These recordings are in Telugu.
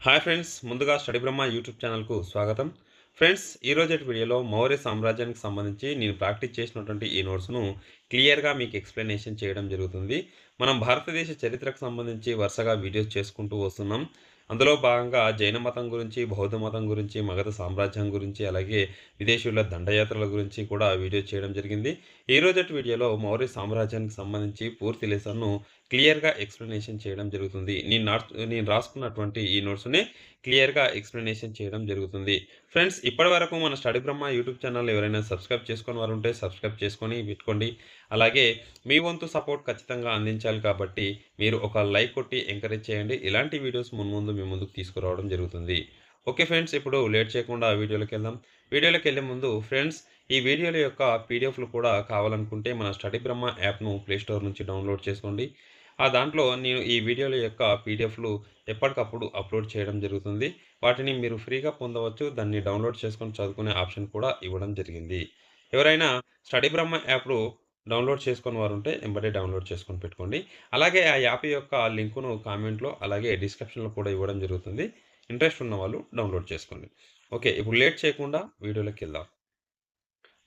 హాయ్ ఫ్రెండ్స్, ముందుగా స్టడీ బ్రహ్మ యూట్యూబ్ ఛానల్కు స్వాగతం. ఫ్రెండ్స్, ఈరోజు వీడియోలో మౌర్య సామ్రాజ్యానికి సంబంధించి నేను ప్రాక్టీస్ చేసినటువంటి ఈ నోట్స్ను క్లియర్గా మీకు ఎక్స్ప్లెనేషన్ చేయడం జరుగుతుంది. మనం భారతదేశ చరిత్రకు సంబంధించి వరుసగా వీడియోస్ చేసుకుంటూ వస్తున్నాం. అందులో భాగంగా జైన మతం గురించి, బౌద్ధ మతం గురించి, మగధ సామ్రాజ్యం గురించి, అలాగే విదేశీయుల దండయాత్రల గురించి కూడా వీడియో చేయడం జరిగింది. ఈ రోజటి వీడియోలో మౌర్య సామ్రాజ్యానికి సంబంధించి పూర్తి లెసన్ను క్లియర్‌గా ఎక్స్‌ప్లనేషన్ చేయడం జరుగుతుంది. నేను రాసుకున్నటువంటి ఈ నోట్స్‌ని క్లియర్‌గా ఎక్స్‌ప్లనేషన్ చేయడం జరుగుతుంది. ఫ్రెండ్స్, ఇప్పటివరకు మన స్టడీ బ్రహ్మ యూట్యూబ్ ఛానల్ ఎవరైనా సబ్స్క్రైబ్ చేసుకోని వారుంటే సబ్స్క్రైబ్ చేసుకొని పెట్టుకోండి. అలాగే మీ వంతు సపోర్ట్ ఖచ్చితంగా అందించాలి కాబట్టి మీరు ఒక లైక్ కొట్టి ఎంకరేజ్ చేయండి. ఇలాంటి వీడియోస్ మున్ముందు మీ ముందుకు తీసుకురావడం జరుగుతుంది. ఓకే ఫ్రెండ్స్, ఇప్పుడు లేట్ చేయకుండా వీడియోలోకెళ్దాం. వీడియోలోకెళ్ళే ముందు ఫ్రెండ్స్, ఈ వీడియోల యొక్క పీడిఎఫ్‌లు కూడా కావాలనుకుంటే మన స్టడీ బ్రహ్మ యాప్‌ను ప్లే స్టోర్ నుంచి డౌన్‌లోడ్ చేసుకోండి. దాంట్లో నేను ఈ వీడియోల యొక్క పీడిఎఫ్‌లు ఎప్పటికప్పుడు అప్‌లోడ్ చేయడం జరుగుతుంది. వాటిని మీరు ఫ్రీగా పొందవచ్చు. దాన్ని డౌన్‌లోడ్ చేసుకొని చదువుకునే ఆప్షన్ కూడా ఇవ్వడం జరిగింది. ఎవరైనా స్టడీ బ్రహ్మ యాప్‌ను డౌన్‌లోడ్ చేసుకోని వారుంటే ఎంబటే డౌన్‌లోడ్ చేసుకొని పెట్టుకోండి. అలాగే ఆ యాప్ యొక్క లింకును కామెంట్‌లో అలాగే డిస్క్రిప్షన్‌లో కూడా ఇవ్వడం జరుగుతుంది. ఇంట్రెస్ట్ ఉన్నవాళ్ళు డౌన్‌లోడ్ చేసుకోండి. ఓకే, ఇప్పుడు లేట్ చేయకుండా వీడియోలోకెళ్దాం.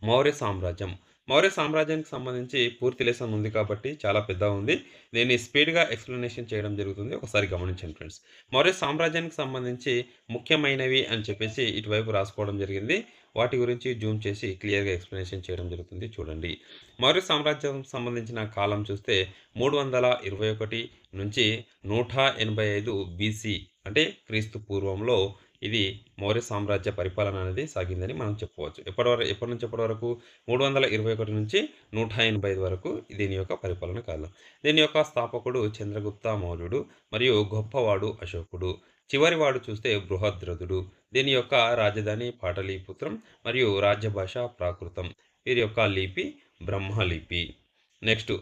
మౌర్య సామ్రాజ్యం. మౌర్య సామ్రాజ్యానికి సంబంధించి పూర్తి లెసన్ ఉంది కాబట్టి చాలా పెద్దగా ఉంది. దీన్ని స్పీడ్‌గా ఎక్స్‌ప్లనేషన్ చేయడం జరుగుతుంది. ఒకసారి గమనించండి ఫ్రెండ్స్. మౌర్య సామ్రాజ్యానికి సంబంధించి ముఖ్యమైనవి అని చెప్పేసి ఇటువైపు రాసుకోవడం జరిగింది. వాటి గురించి జూమ్ చేసి క్లియర్‌గా ఎక్స్‌ప్లనేషన్ చేయడం జరుగుతుంది. చూడండి. మౌర్య సామ్రాజ్యం సంబంధించిన కాలం చూస్తే 321 నుంచి 185 బీసీ అంటే క్రీస్తు పూర్వంలో ఇది మౌర్య సామ్రాజ్య పరిపాలన అనేది సాగిందని మనం చెప్పవచ్చు. ఎప్పటి నుంచి ఎప్పటి వరకు? 321 నుంచి 185 వరకు దీని యొక్క పరిపాలన కాలం. దీని యొక్క స్థాపకుడు చంద్రగుప్త మౌర్యుడు మరియు గొప్పవాడు అశోకుడు. చివరివాడు చూస్తే బృహద్రథుడు. దీని యొక్క రాజధాని పాటలీపుత్రం మరియు రాజ్య భాష ప్రాకృతం. వీరి యొక్క లిపి బ్రహ్మలిపి. నెక్స్ట్,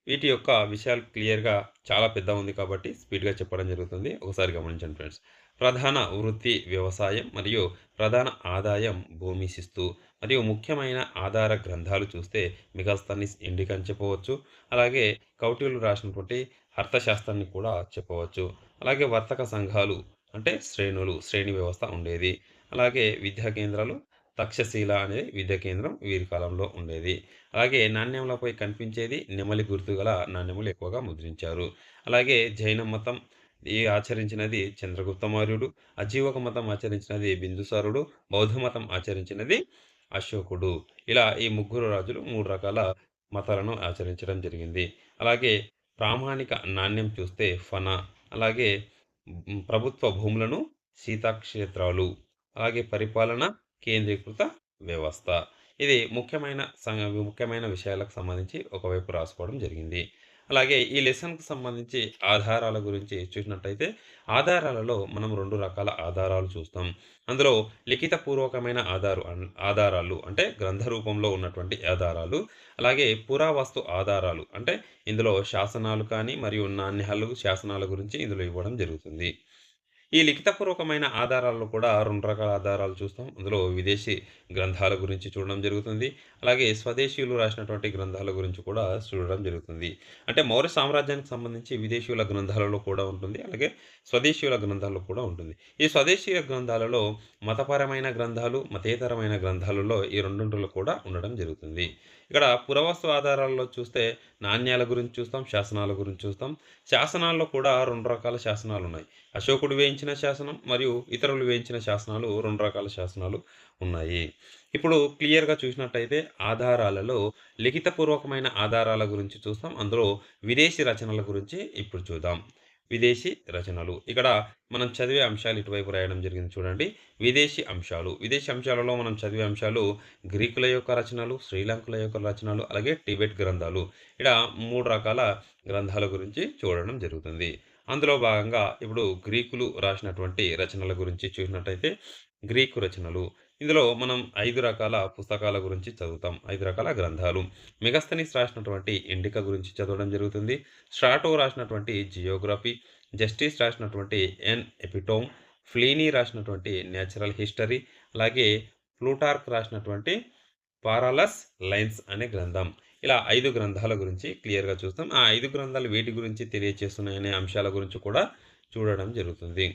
వీటి యొక్క విషయాలు క్లియర్‌గా చాలా పెద్దగా ఉంది కాబట్టి స్పీడ్‌గా చెప్పడం జరుగుతుంది. ఒకసారి గమనించండి ఫ్రెండ్స్. ప్రధాన వృత్తి వ్యవసాయం మరియు ప్రధాన ఆదాయం భూమి శిస్తు మరియు ముఖ్యమైన ఆధార గ్రంథాలు చూస్తే మెగాస్తనీస్ ఇండికా అని చెప్పవచ్చు. అలాగే కౌటిల్యులు రాసినటువంటి అర్థశాస్త్రాన్ని కూడా చెప్పవచ్చు. అలాగే వర్తక సంఘాలు అంటే శ్రేణి వ్యవస్థ ఉండేది. అలాగే విద్యా కేంద్రాలు తక్షశిల అనే విద్యా కేంద్రం వీరి కాలంలో ఉండేది. అలాగే నాణ్యములపై కనిపించేది నెమలి గుర్తు గల నాణెములు ఎక్కువగా ముద్రించారు. అలాగే జైన మతం ఆచరించినది చంద్రగుప్త మౌర్యుడు. అజీవక మతం ఆచరించినది బిందుసారుడు. బౌద్ధ మతం ఆచరించినది అశోకుడు. ఇలా ఈ ముగ్గురు రాజులు 3 రకాల మతాలను ఆచరించడం జరిగింది. అలాగే ప్రామాణిక నాణ్యం చూస్తే ఫనా. అలాగే ప్రభుత్వ భూములను సీతాక్షేత్రాలు. అలాగే పరిపాలన కేంద్రీకృత వ్యవస్థ. ఇది ముఖ్యమైన విషయాలకు సంబంధించి ఒకవైపు రాసుకోవడం జరిగింది. అలాగే ఈ లెసన్‌కి సంబంధించి ఆధారాల గురించి చూసినట్టయితే, ఆధారాలలో మనం 2 రకాల ఆధారాలు చూస్తాం. అందులో లిఖితపూర్వకమైన ఆధారాలు అంటే గ్రంథ రూపంలో ఉన్నటువంటి ఆధారాలు. అలాగే పురావస్తు ఆధారాలు అంటే ఇందులో శాసనాలు కానీ మరియు నాణ్యాలు, శాసనాల గురించి ఇందులో ఇవ్వడం జరుగుతుంది. ఈ లిఖితపూర్వకమైన ఆధారాల్లో కూడా 2 రకాల ఆధారాలు చూస్తాం. అందులో విదేశీ గ్రంథాల గురించి చూడడం జరుగుతుంది. అలాగే స్వదేశీయులు రాసినటువంటి గ్రంథాల గురించి కూడా చూడడం జరుగుతుంది. అంటే మౌర్య సామ్రాజ్యానికి సంబంధించి విదేశీయుల గ్రంథాలలో కూడా ఉంటుంది. అలాగే స్వదేశీయుల గ్రంథాల్లో కూడా ఉంటుంది. ఈ స్వదేశీయ గ్రంథాలలో మతపరమైన గ్రంథాలు, మతేతరమైన గ్రంథాలలో ఈ రెండింటిలో కూడా ఉండడం జరుగుతుంది. ఇక్కడ పురావస్తు ఆధారాల్లో చూస్తే నాణ్యాల గురించి చూస్తాం, శాసనాల గురించి చూస్తాం. శాసనాల్లో కూడా 2 రకాల శాసనాలున్నాయి. అశోకుడు వేయించిన శాసనం మరియు ఇతరులు వేయించిన శాసనాలు 2 రకాల శాసనాలు ఉన్నాయి. ఇప్పుడు క్లియర్‌గా చూసినట్టయితే ఆధారాలలో లిఖితపూర్వకమైన ఆధారాల గురించి చూస్తాం. అందులో విదేశీ రచనల గురించి ఇప్పుడు చూద్దాం. విదేశీ రచనలు. ఇక్కడ మనం చదివే అంశాలు ఇటువైపు రాయడం జరిగింది చూడండి. విదేశీ అంశాలు. విదేశీ అంశాలలో మనం చదివే అంశాలు గ్రీకుల యొక్క రచనలు, శ్రీలంకుల యొక్క రచనలు, అలాగే టిబెట్ గ్రంథాలు. ఇక్కడ 3 రకాల గ్రంథాల గురించి చూడడం జరుగుతుంది. అందులో భాగంగా ఇప్పుడు గ్రీకులు రాసినటువంటి రచనల గురించి చూసినట్టయితే గ్రీకు రచనలు. ఇందులో మనం 5 రకాల పుస్తకాల గురించి చదువుతాం. 5 రకాల గ్రంథాలు. మెగాస్తనీస్ రాసినటువంటి ఇండికా గురించి చదవడం జరుగుతుంది. స్ట్రాటో రాసినటువంటి జియోగ్రఫీ, జస్టిస్ రాసినటువంటి ఎపిటోమ్, ఫ్లీనీ రాసినటువంటి నేచురల్ హిస్టరీ, అలాగే ప్లూటార్క్ రాసినటువంటి పారాలస్ లైన్స్ అనే గ్రంథం. ఇలా 5 గ్రంథాల గురించి క్లియర్‌గా చూస్తాం. ఆ 5 గ్రంథాలు వేటి గురించి తెలియచేస్తున్నాయనే అంశాల గురించి కూడా చూడడం జరుగుతుంది.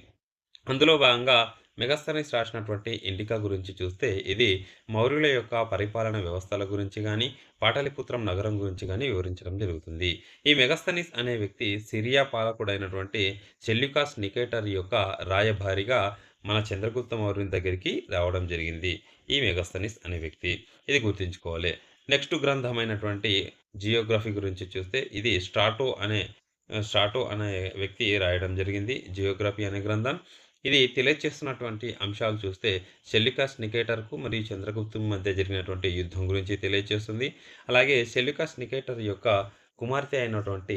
అందులో భాగంగా మెగాస్తనీస్ రాసినటువంటి 'ఇండికా' గురించి చూస్తే, ఇది మౌర్యుల యొక్క పరిపాలన వ్యవస్థల గురించి గాని, పాటలీపుత్రం నగరం గురించి గాని వివరించడం జరుగుతుంది. ఈ మెగాస్తనీస్ అనే వ్యక్తి సిరియా పాలకుడైనటువంటి సెల్యూకస్ నికేటర్ యొక్క రాయబారిగా మన చంద్రగుప్త మౌర్యుని దగ్గరికి రావడం జరిగింది. ఈ మెగాస్తనీస్ అనే వ్యక్తి. ఇది గుర్తుంచుకోవాలి. నెక్స్ట్ గ్రంథమైనటువంటి జియోగ్రఫీ గురించి చూస్తే, ఇది స్ట్రాటో అనే వ్యక్తి రాయడం జరిగింది. జియోగ్రఫీ అనే గ్రంథం. ఇది తెలియజేస్తున్నటువంటి అంశాలు చూస్తే సెల్యూకస్ నికేటర్‌కు మరియు చంద్రగుప్తుని మధ్య జరిగినటువంటి యుద్ధం గురించి తెలియజేస్తుంది. అలాగే సెల్యూకస్ నికేటర్ యొక్క కుమార్తె అయినటువంటి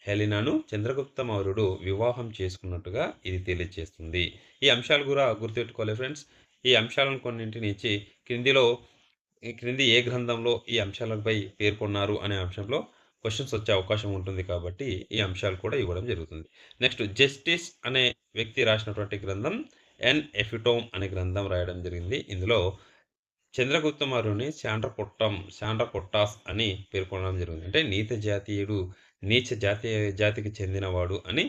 హెలెనాను చంద్రగుప్త మౌర్యుడు వివాహం చేసుకున్నట్టుగా ఇది తెలియజేస్తుంది. ఈ అంశాలు గూడా గుర్తుపెట్టుకోవాలి ఫ్రెండ్స్. ఈ అంశాలను కొన్నింటిని ఇచ్చి క్రిందిలో ఈ క్రింది ఏ గ్రంథంలో ఈ అంశాలపై పేర్కొన్నారు అనే అంశంలో క్వెషన్స్ వచ్చే అవకాశం ఉంటుంది కాబట్టి, ఈ అంశాలు కూడా ఇవ్వడం జరుగుతుంది. నెక్స్ట్ జస్టిస్ అనే వ్యక్తి రాసినటువంటి గ్రంథం 'ఎన్ ఎఫిటోమ్' అనే గ్రంథం రాయడం జరిగింది. ఇందులో చంద్రగుప్త మౌర్యుని శాండ్రకొట్టాస్ అని పేర్కొనడం జరిగింది. అంటే నీచ జాతికి చెందినవాడు అని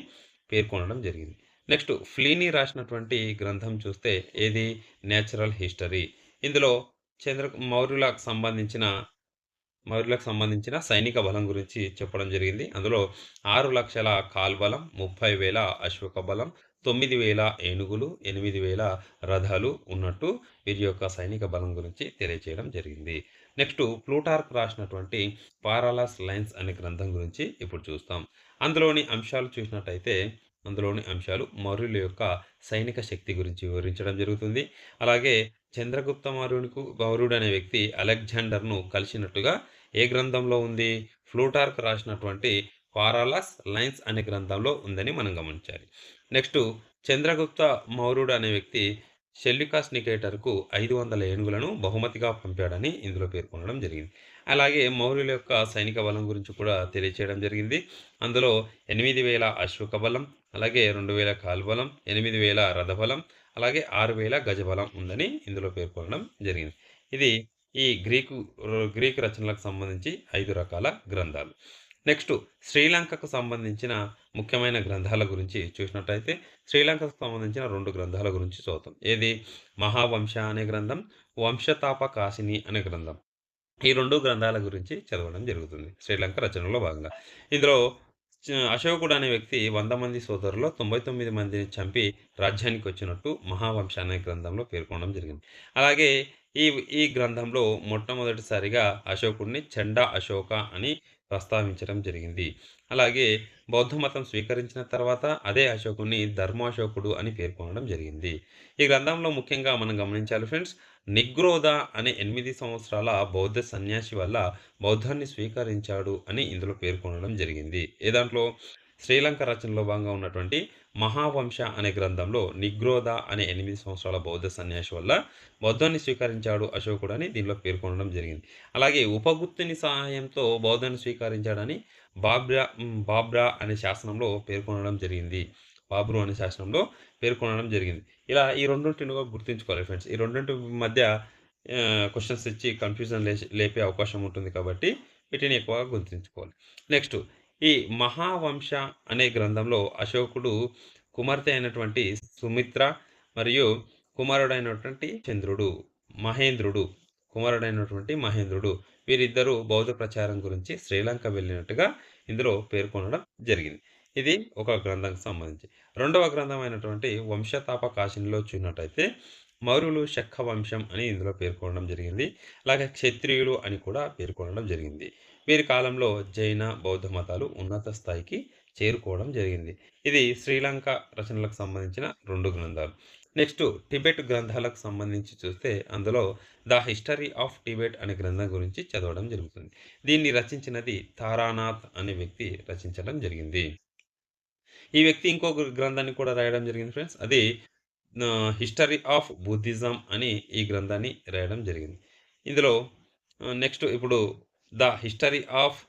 పేర్కొనడం జరిగింది. నెక్స్ట్ ఫ్లీనీ రాసినటువంటి గ్రంథం చూస్తే ఏది 'నేచురల్ హిస్టరీ'. ఇందులో చంద్ర మౌర్యులకు సంబంధించిన మౌర్యులకు సంబంధించిన సైనిక బలం గురించి చెప్పడం జరిగింది. అందులో 6,00,000 కాల్బలం, 30,000 అశ్విక బలం, 9,000 ఏనుగులు, 8,000 రథాలు ఉన్నట్టు వీరి యొక్క సైనిక బలం గురించి తెలియజేయడం జరిగింది. నెక్స్ట్ ప్లూటార్క్ రాసినటువంటి 'పారాలస్ లైన్స్' అనే గ్రంథం గురించి ఇప్పుడు చూస్తాం. అందులోని అంశాలు చూసినట్టయితే, అందులోని అంశాలు మౌర్యుల యొక్క సైనిక శక్తి గురించి వివరించడం జరుగుతుంది. అలాగే మౌర్యుడు అనే వ్యక్తి అలెగ్జాండర్‌ను కలిసినట్టుగా ఏ గ్రంథంలో ఉంది? ప్లూటార్క్ రాసినటువంటి 'పారాలస్ లైన్స్' అనే గ్రంథంలో ఉందని మనం గమనించాలి. నెక్స్టు చంద్రగుప్త మౌర్యుడు అనే వ్యక్తి సెల్యూకస్ నికేటర్‌కు 500 ఏనుగులను బహుమతిగా పంపాడని ఇందులో పేర్కొనడం జరిగింది. అలాగే మౌర్యుల యొక్క సైనిక బలం గురించి కూడా తెలియచేయడం జరిగింది. అందులో 8,000 అశ్విక బలం, అలాగే 2,000 కాల్బలం, 8,000 రథబలం, అలాగే 6,000 గజబలం ఉందని ఇందులో పేర్కొనడం జరిగింది. ఇది ఈ గ్రీకు రచనలకు సంబంధించి 5 రకాల గ్రంథాలు. నెక్స్ట్ శ్రీలంకకు సంబంధించిన ముఖ్యమైన గ్రంథాల గురించి చూసినట్టయితే, శ్రీలంకకు సంబంధించిన 2 గ్రంథాల గురించి చదువుతాం. ఏది 'మహావంశ' అనే గ్రంథం, 'వంశతాపకాశిని' అనే గ్రంథం. ఈ 2 గ్రంథాల గురించి చదవడం జరుగుతుంది శ్రీలంక రచనలో భాగంగా. ఇందులో అశోకుడు అనే వ్యక్తి 100 మంది సోదరుల్లో 99 మందిని చంపి రాజ్యానికొచ్చినట్టు 'మహావంశ' అనే గ్రంథంలో పేర్కొనడం జరిగింది. అలాగే ఈ ఈ గ్రంథంలో మొట్టమొదటిసారిగా అశోకుడిని చండా అశోక అని ప్రస్తావించడం జరిగింది. అలాగే బౌద్ధ మతం స్వీకరించిన తర్వాత అదే అశోకుడిని ధర్మాశోకుడు అని పేర్కొనడం జరిగింది. ఈ గ్రంథంలో ముఖ్యంగా మనం గమనించాలి ఫ్రెండ్స్, నిగ్రోధ అనే 8 సంవత్సరాల బౌద్ధ సన్యాసి వల్ల బౌద్ధాన్ని స్వీకరించాడు అని ఇందులో పేర్కొనడం జరిగింది. ఏ దాంట్లో? శ్రీలంక రచనలో భాగంగా ఉన్నటువంటి 'మహావంశ' అనే గ్రంథంలో నిగ్రోధ అనే 8 సంవత్సరాల బౌద్ధ సన్యాసి వల్ల బౌద్ధాన్ని స్వీకరించాడు అశోకుడు అని దీనిలో పేర్కొనడం జరిగింది. అలాగే ఉపగుప్తుని సహాయంతో బౌద్ధాన్ని స్వీకరించాడని బాబ్రా అనే శాసనంలో పేర్కొనడం జరిగింది. బాబ్రు అనే శాసనంలో పేర్కొనడం జరిగింది. ఇలా ఈ రెండింటిని కూడా గుర్తుంచుకోవాలి ఫ్రెండ్స్. ఈ రెండింటి మధ్య క్వెషన్స్ ఇచ్చి కన్‌ఫ్యూజన్ లేపే అవకాశం ఉంటుంది కాబట్టి వీటిని ఎక్కువగా గుర్తుంచుకోవాలి. నెక్స్ట్ ఈ 'మహావంశ' అనే గ్రంథంలో అశోకుడు కుమార్తె అయినటువంటి సుమిత్ర మరియు మహేంద్రుడు కుమారుడైనటువంటి మహేంద్రుడు వీరిద్దరూ బౌద్ధ ప్రచారం గురించి శ్రీలంక వెళ్ళినట్టుగా ఇందులో పేర్కొనడం జరిగింది. ఇది ఒక గ్రంథంకి సంబంధించి. రెండవ గ్రంథం అయినటువంటి 'వంశతాపకాశిని'లో చూసినట్టయితే మౌర్యులు శక వంశం అని ఇందులో పేర్కొనడం జరిగింది. అలాగే క్షత్రియులు అని కూడా పేర్కొనడం జరిగింది. వీరి కాలంలో జైన, బౌద్ధ మతాలు ఉన్నత స్థాయికి చేరుకోవడం జరిగింది. ఇది శ్రీలంక రచనలకు సంబంధించిన 2 గ్రంథాలు. నెక్స్ట్ టిబెట్ గ్రంథాలకు సంబంధించి చూస్తే అందులో 'ద హిస్టరీ ఆఫ్ టిబెట్' అనే గ్రంథం గురించి చదవడం జరుగుతుంది. దీన్ని రచించినది తారానాథ్ అనే వ్యక్తి రచించడం జరిగింది. ఈ వ్యక్తి ఇంకో గ్రంథాన్ని కూడా రాయడం జరిగింది ఫ్రెండ్స్. అది 'హిస్టరీ ఆఫ్ బుద్ధిజం' అని ఈ గ్రంథాన్ని రాయడం జరిగింది. ఇందులో నెక్స్ట్ ఇప్పుడు 'ద హిస్టరీ ఆఫ్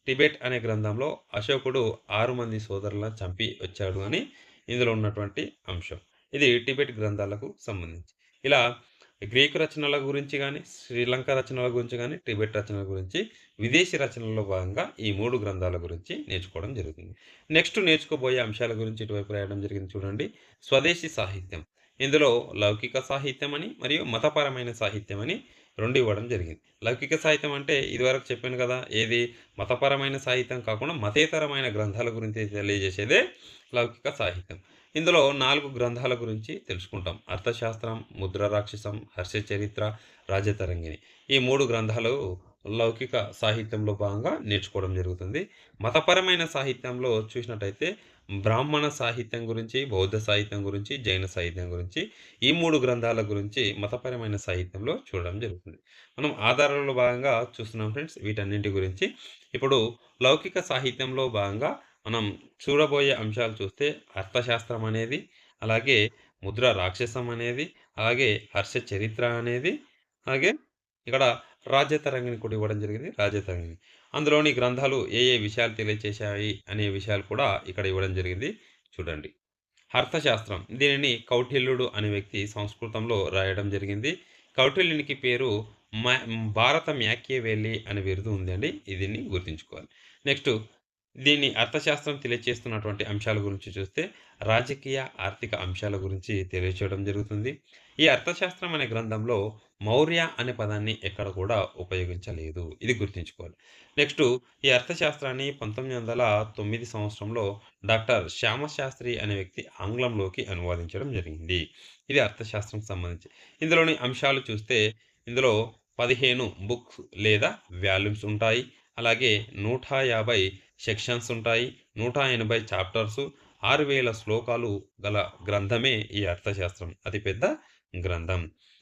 టిబెట్' అనే గ్రంథంలో అశోకుడు 6 మంది సోదరులను చంపి వచ్చాడు అని ఇందులో ఉన్నటువంటి అంశం. ఇది టిబెట్ గ్రంథాలకు సంబంధించి. ఇలా గ్రీకు రచనల గురించి గాని, శ్రీలంక రచనల గురించి గాని, టిబెట్ రచనల గురించి, విదేశీ రచనల్లో భాగంగా ఈ 3 గ్రంథాల గురించి నేర్చుకోవడం జరుగుతుంది. నెక్స్ట్ నేర్చుకోబోయే అంశాల గురించి ఇటువైపు రాయడం జరిగింది చూడండి. స్వదేశీ సాహిత్యం. ఇందులో లౌకిక సాహిత్యం అని మరియు మతపరమైన సాహిత్యం అని 2 ఇవ్వడం జరిగింది. లౌకిక సాహిత్యం అంటే ఇదివరకు చెప్పాను కదా! ఏది మతపరమైన సాహిత్యం కాకుండా మతేతరమైన గ్రంథాల గురించి తెలియజేసేదే లౌకిక సాహిత్యం. ఇందులో 4 గ్రంథాల గురించి తెలుసుకుంటాం. అర్థశాస్త్రం, ముద్ర రాక్షసం, హర్షచరిత్ర, రాజతరంగిణి. ఈ 3 గ్రంథాలు లౌకిక సాహిత్యంలో భాగంగా నేర్చుకోవడం జరుగుతుంది. మతపరమైన సాహిత్యంలో చూసినట్టయితే బ్రాహ్మణ సాహిత్యం గురించి, బౌద్ధ సాహిత్యం గురించి, జైన సాహిత్యం గురించి ఈ 3 గ్రంథాల గురించి మతపరమైన సాహిత్యంలో చూడడం జరుగుతుంది. మనం ఆధారాల్లో భాగంగా చూస్తున్నాం ఫ్రెండ్స్ వీటన్నింటి గురించి. ఇప్పుడు లౌకిక సాహిత్యంలో భాగంగా మనం చూడబోయే అంశాలు చూస్తే అర్థశాస్త్రం అనేది, అలాగే ముద్ర రాక్షసం అనేది, అలాగే హర్ష చరిత్ర అనేది, అలాగే ఇక్కడ రాజ్యతరంగిణి కూడా ఇవ్వడం జరిగింది. రాజ్యతరంగిణి. అందులోని గ్రంథాలు ఏ ఏ విషయాలు తెలియచేశాయి అనే విషయాలు కూడా ఇక్కడ ఇవ్వడం జరిగింది. చూడండి. అర్థశాస్త్రం దీనిని కౌటిల్యుడు అనే వ్యక్తి సంస్కృతంలో రాయడం జరిగింది. కౌటిల్యునికి పేరు భారత మ్యాకియవెల్లి అనే బిరుదు ఉందండి. దీన్ని గుర్తుంచుకోవాలి. నెక్స్ట్ దీన్ని అర్థశాస్త్రం తెలియచేస్తున్నటువంటి అంశాల గురించి చూస్తే రాజకీయ, ఆర్థిక అంశాల గురించి తెలియచేయడం జరుగుతుంది. ఈ అర్థశాస్త్రం అనే గ్రంథంలో మౌర్య అనే పదాన్ని ఎక్కడ కూడా ఉపయోగించలేదు. ఇది గుర్తుంచుకోవాలి. నెక్స్ట్ ఈ అర్థశాస్త్రాన్ని 1909 సంవత్సరంలో డాక్టర్ శ్యామశాస్త్రి అనే వ్యక్తి ఆంగ్లంలోకి అనువాదించడం జరిగింది. ఇది అర్థశాస్త్రంకి సంబంధించి. ఇందులోని అంశాలు చూస్తే ఇందులో 15 బుక్స్ లేదా వాల్యూమ్స్ ఉంటాయి. అలాగే 150 సెక్షన్స్ ఉంటాయి. 180 చాప్టర్సు, 6000 శ్లోకాలు గల గ్రంథమే ఈ అర్థశాస్త్రం. అతిపెద్ద గ్రంథం.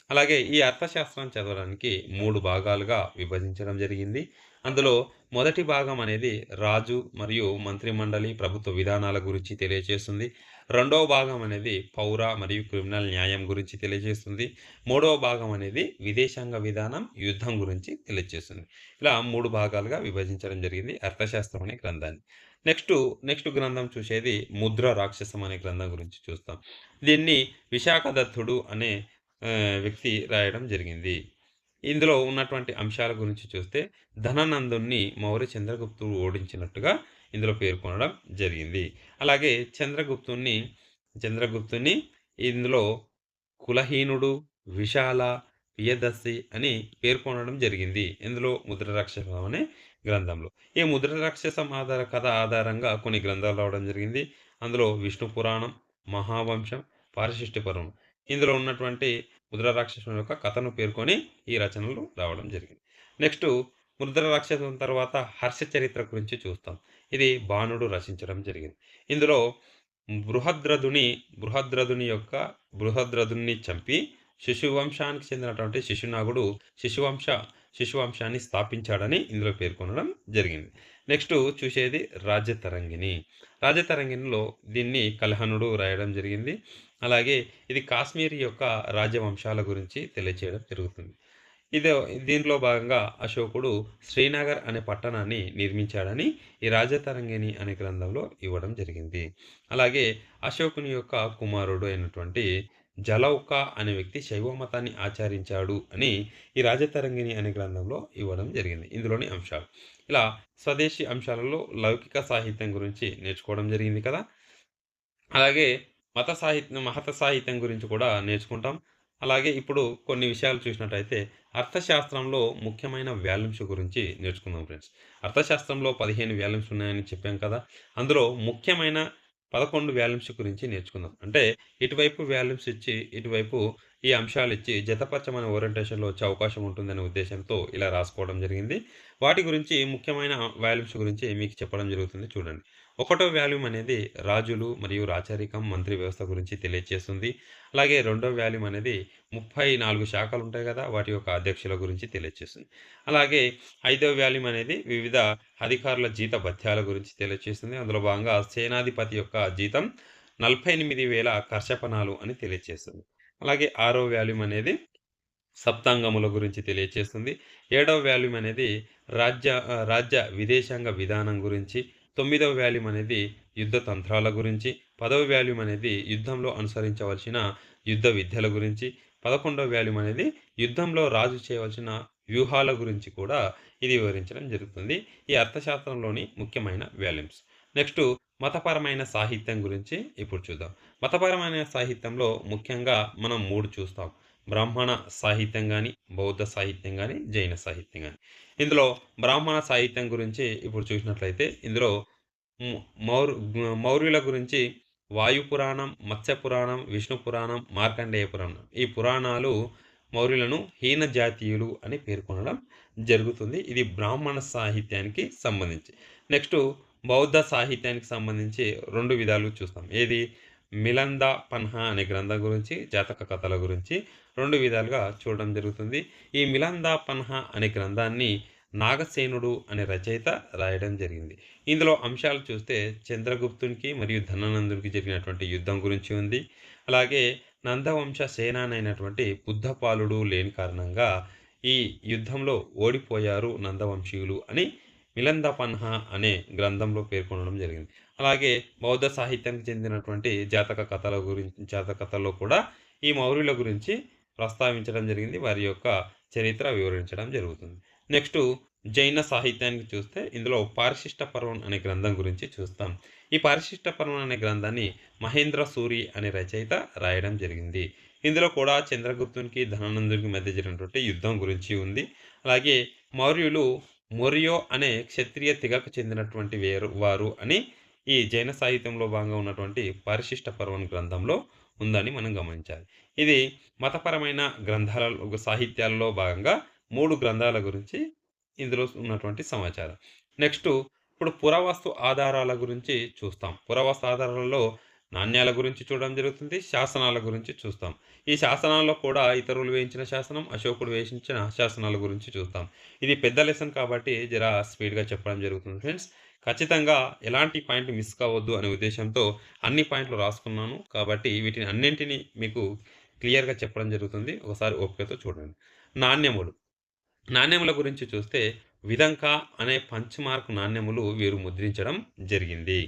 అలాగే ఈ అర్థశాస్త్రం చదవడానికి 3 భాగాలుగా విభజించడం జరిగింది. అందులో మొదటి భాగం అనేది రాజు మరియు మంత్రిమండలి ప్రభుత్వ విధానాల గురించి తెలియజేస్తుంది. రెండవ భాగం అనేది పౌర మరియు క్రిమినల్ న్యాయం గురించి తెలియజేస్తుంది. మూడవ భాగం అనేది విదేశాంగ విధానం, యుద్ధం గురించి తెలియజేస్తుంది. ఇలా 3 భాగాలుగా విభజించడం జరిగింది అర్థశాస్త్రం అనే గ్రంథాన్ని. నెక్స్ట్ గ్రంథం చూసేది ముద్ర రాక్షసం అనే గ్రంథం గురించి చూస్తాం. దీన్ని విశాఖ దత్తుడు అనే వ్యక్తి రాయడం జరిగింది. ఇందులో ఉన్నటువంటి అంశాల గురించి చూస్తే ధననందుణ్ణి మౌర్య చంద్రగుప్తుడు ఓడించినట్టుగా ఇందులో పేర్కొనడం జరిగింది. అలాగే చంద్రగుప్తుని ఇందులో కులహీనుడు, విశాల, ప్రియదర్శి అని పేర్కొనడం జరిగింది. ఇందులో ముద్ర రాక్షసం అనే గ్రంథంలో. ఈ ముద్ర రాక్షసం కథ ఆధారంగా కొన్ని గ్రంథాలు రావడం జరిగింది. అందులో విష్ణు పురాణం, మహావంశం, పారిశిష్ట్య పర్వం. ఇందులో ఉన్నటువంటి ముద్ర రాక్షసుని యొక్క కథను పేర్కొని ఈ రచనలు రావడం జరిగింది. నెక్స్ట్ ముద్ర రాక్షసం తర్వాత హర్ష చరిత్ర గురించి చూస్తాం. ఇది బాణుడు రచించడం జరిగింది. ఇందులో బృహద్రథుని బృహద్రథుని చంపి శిశువంశానికి చెందినటువంటి శిశునాగుడు శిశువంశాన్ని స్థాపించాడని ఇందులో పేర్కొనడం జరిగింది. నెక్స్ట్ చూసేది రాజ్యతరంగిణి. రాజ్యతరంగిణిలో దీన్ని కల్హనుడు రాయడం జరిగింది. అలాగే ఇది కాశ్మీర్ యొక్క రాజవంశాల గురించి తెలియచేయడం జరుగుతుంది. దీంట్లో భాగంగా అశోకుడు శ్రీనగర్ అనే పట్టణాన్ని నిర్మించాడని ఈ రాజతరంగిణి అనే గ్రంథంలో ఇవ్వడం జరిగింది. అలాగే అశోకుని యొక్క కుమారుడు అయినటువంటి జలౌకా అనే వ్యక్తి శైవ మతాన్ని ఆచరించాడు అని ఈ రాజతరంగిణి అనే గ్రంథంలో ఇవ్వడం జరిగింది. ఇందులోని అంశాలు ఇలా స్వదేశీ అంశాలలో లౌకిక సాహిత్యం గురించి నేర్చుకోవడం జరిగింది కదా. అలాగే మహత సాహిత్యం గురించి కూడా నేర్చుకుంటాం. అలాగే ఇప్పుడు కొన్ని విషయాలు చూసినట్టయితే అర్థశాస్త్రంలో ముఖ్యమైన వాల్యూమ్స్ గురించి నేర్చుకుందాం ఫ్రెండ్స్. అర్థశాస్త్రంలో 15 వాల్యూమ్స్ ఉన్నాయని చెప్పాం కదా. అందులో ముఖ్యమైన 11 వాల్యూమ్స్ గురించి నేర్చుకుందాం. అంటే ఇటువైపు వాల్యూమ్స్ ఇచ్చి, ఇటువైపు ఈ అంశాలు ఇచ్చి జతపరచమనే ఓరియంటేషన్‌లో వచ్చే అవకాశం ఉంటుందనే ఉద్దేశ్యంతో ఇలా రాసుకోవడం జరిగింది. వాటి గురించి ముఖ్యమైన వాల్యూమ్స్ గురించి మీకు చెప్పడం జరుగుతుంది చూడండి. ఒకటో వాల్యూమ్ అనేది రాజులు మరియు రాచరికం, మంత్రి వ్యవస్థ గురించి తెలియజేస్తుంది. అలాగే రెండో వాల్యూమ్ అనేది 34 శాఖలు ఉంటాయి కదా, వాటి యొక్క అధ్యక్షుల గురించి తెలియజేస్తుంది. అలాగే ఐదో వాల్యూమ్ అనేది వివిధ అధికారుల జీత భత్యాల గురించి తెలియజేస్తుంది. అందులో భాగంగా సేనాధిపతి యొక్క జీతం 48,000 కర్షపణాలు అని తెలియజేస్తుంది. అలాగే ఆరో వాల్యూమ్ అనేది సప్తాంగముల గురించి తెలియజేస్తుంది. ఏడవ వాల్యూమ్ అనేది రాజ్య విదేశాంగ విధానం గురించి. తొమ్మిదవ వాల్యూమ్ అనేది యుద్ధ తంత్రాల గురించి. 10వ వాల్యూమ్ అనేది యుద్ధంలో అనుసరించవలసిన యుద్ధ విద్యల గురించి. 11వ వాల్యూమ్ అనేది యుద్ధంలో రాజు చేయవలసిన వ్యూహాల గురించి కూడా ఇది వివరించడం జరుగుతుంది. ఈ అర్థశాస్త్రంలోని ముఖ్యమైన వాల్యూమ్స్. నెక్స్టు మతపరమైన సాహిత్యం గురించి ఇప్పుడు చూద్దాం. మతపరమైన సాహిత్యంలో ముఖ్యంగా మనం 3 చూస్తాం. బ్రాహ్మణ సాహిత్యం గాని, బౌద్ధ సాహిత్యం గాని, జైన సాహిత్యం గాని. ఇందులో బ్రాహ్మణ సాహిత్యం గురించి ఇప్పుడు చూసినట్లయితే ఇందులో హ్మ్. మౌర్యుల గురించి వాయు పురాణం, మత్స్య పురాణం, విష్ణు పురాణం, మార్కండేయ పురాణం. ఈ పురాణాలు మౌర్యులను హీన జాతీయులు అని పేర్కొనడం జరుగుతుంది. ఇది బ్రాహ్మణ సాహిత్యానికి సంబంధించి. నెక్స్టు బౌద్ధ సాహిత్యానికి సంబంధించి 2 విధాలు చూస్తాం. ఏది? మిలంద పన్హా అనే గ్రంథం గురించి, జాతక కథల గురించి 2 విధాలుగా చూడడం జరుగుతుంది. ఈ మిలంద పన్హా అనే గ్రంథాన్ని నాగసేనుడు అనే రచయిత రాయడం జరిగింది. ఇందులో అంశాలు చూస్తే చంద్రగుప్తునికి మరియు ధననందునికి జరిగినటువంటి యుద్ధం గురించి ఉంది. అలాగే నందవంశ సేనానైనటువంటి బుద్ధపాలుడు లేని కారణంగా ఈ యుద్ధంలో ఓడిపోయారు నందవంశీయులు అని మిలంద పన్హా అనే గ్రంథంలో పేర్కొనడం జరిగింది. అలాగే బౌద్ధ సాహిత్యానికి చెందినటువంటి జాతక కథల్లో కూడా ఈ మౌర్యుల గురించి ప్రస్తావించడం జరిగింది. వారి యొక్క చరిత్ర వివరించడం జరుగుతుంది. నెక్స్టు జైన సాహిత్యానికి చూస్తే ఇందులో పారిశిష్ట పర్వం అనే గ్రంథం గురించి చూస్తాం. ఈ పారిశిష్ట పర్వం అనే గ్రంథాన్ని మహేంద్ర సూరి అనే రచయిత రాయడం జరిగింది. ఇందులో కూడా చంద్రగుప్తునికి ధనానందునికి మధ్య జరిగినటువంటి యుద్ధం గురించి ఉంది. అలాగే మౌర్యులు మొరియో అనే క్షత్రియ తెగకు చెందినటువంటి వారు అని ఈ జైన సాహిత్యంలో భాగంగా ఉన్నటువంటి పారిశిష్ట పర్వం గ్రంథంలో ఉందని మనం గమనించాలి. ఇది మతపరమైన గ్రంథాల సాహిత్యాలలో భాగంగా 3 గ్రంథాల గురించి ఇందులో ఉన్నటువంటి సమాచారం. నెక్స్టు ఇప్పుడు పురావస్తు ఆధారాల గురించి చూస్తాం. పురావస్తు ఆధారాలలో నాణ్యాల గురించి చూడడం జరుగుతుంది. శాసనాల గురించి చూస్తాం. ఈ శాసనాల్లో కూడా ఇతరులు వేయించిన శాసనం, అశోకుడు వేయించిన శాసనాల గురించి చూస్తాం. ఇది పెద్ద లెసన్ కాబట్టి జరా స్పీడ్‌గా చెప్పడం జరుగుతుంది ఫ్రెండ్స్. ఖచ్చితంగా ఎలాంటి పాయింట్ మిస్ కావద్దు అనే ఉద్దేశ్యంతో అన్ని పాయింట్లు రాసుకున్నాను. కాబట్టి వీటిని అన్నింటిని మీకు క్లియర్‌గా చెప్పడం జరుగుతుంది. ఒకసారి ఓపికతో చూడండి. నాణ్యములు. నాణ్యముల గురించి చూస్తే విదంక అనే పంచ్ మార్క్ నాణ్యములు వీరు ముద్రించడం జరిగింది.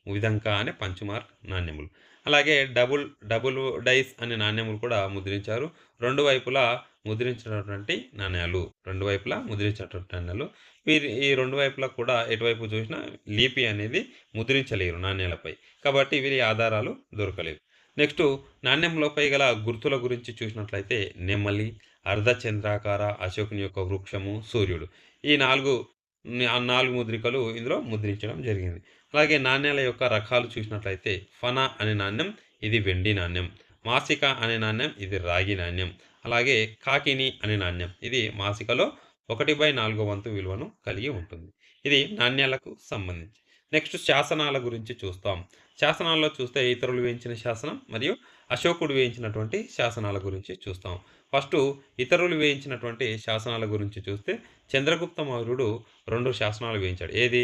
విదంక అనే పంచ్ మార్క్ నాణ్యములు. అలాగే డబుల్ డైస్ అనే నాణ్యములు కూడా ముద్రించారు. 2 వైపులా ముద్రించినటువంటి నాణ్యాలు. 2 వైపులా ముద్రించినటువంటి నాణ్యాలు. ఈ 2 వైపులా కూడా ఎటువైపు చూసినా లిపి అనేది ముద్రించలేరు నాణ్యాలపై. కాబట్టి వీరి ఆధారాలు దొరకలేదు. నెక్స్టు నాణ్యంలోపై గల గుర్తుల గురించి చూసినట్లయితే నెమలి, అర్ధచంద్రాకార, అశోకుని యొక్క వృక్షము, సూర్యుడు. ఈ 4 ముద్రికలు ఇందులో ముద్రించడం జరిగింది. అలాగే నాణ్యాల యొక్క రకాలు చూసినట్లయితే ఫనా అనే నాణ్యం ఇది వెండి నాణ్యం. మాసిక అనే నాణ్యం ఇది రాగి నాణ్యం. అలాగే కాకిని అనే నాణ్యం ఇది మాసికలో 1/4 వంతు విలువను కలిగి ఉంటుంది. ఇది నాణ్యాలకు సంబంధించి. నెక్స్ట్ శాసనాల గురించి చూస్తాం. శాసనాల్లో చూస్తే ఇతరులు వేయించిన శాసనం మరియు అశోకుడు వేయించినటువంటి శాసనాల గురించి చూస్తాం. ఫస్టు ఇతరులు వేయించినటువంటి శాసనాల గురించి చూస్తే చంద్రగుప్త మౌర్యుడు 2 శాసనాలు వేయించాడు. ఏది?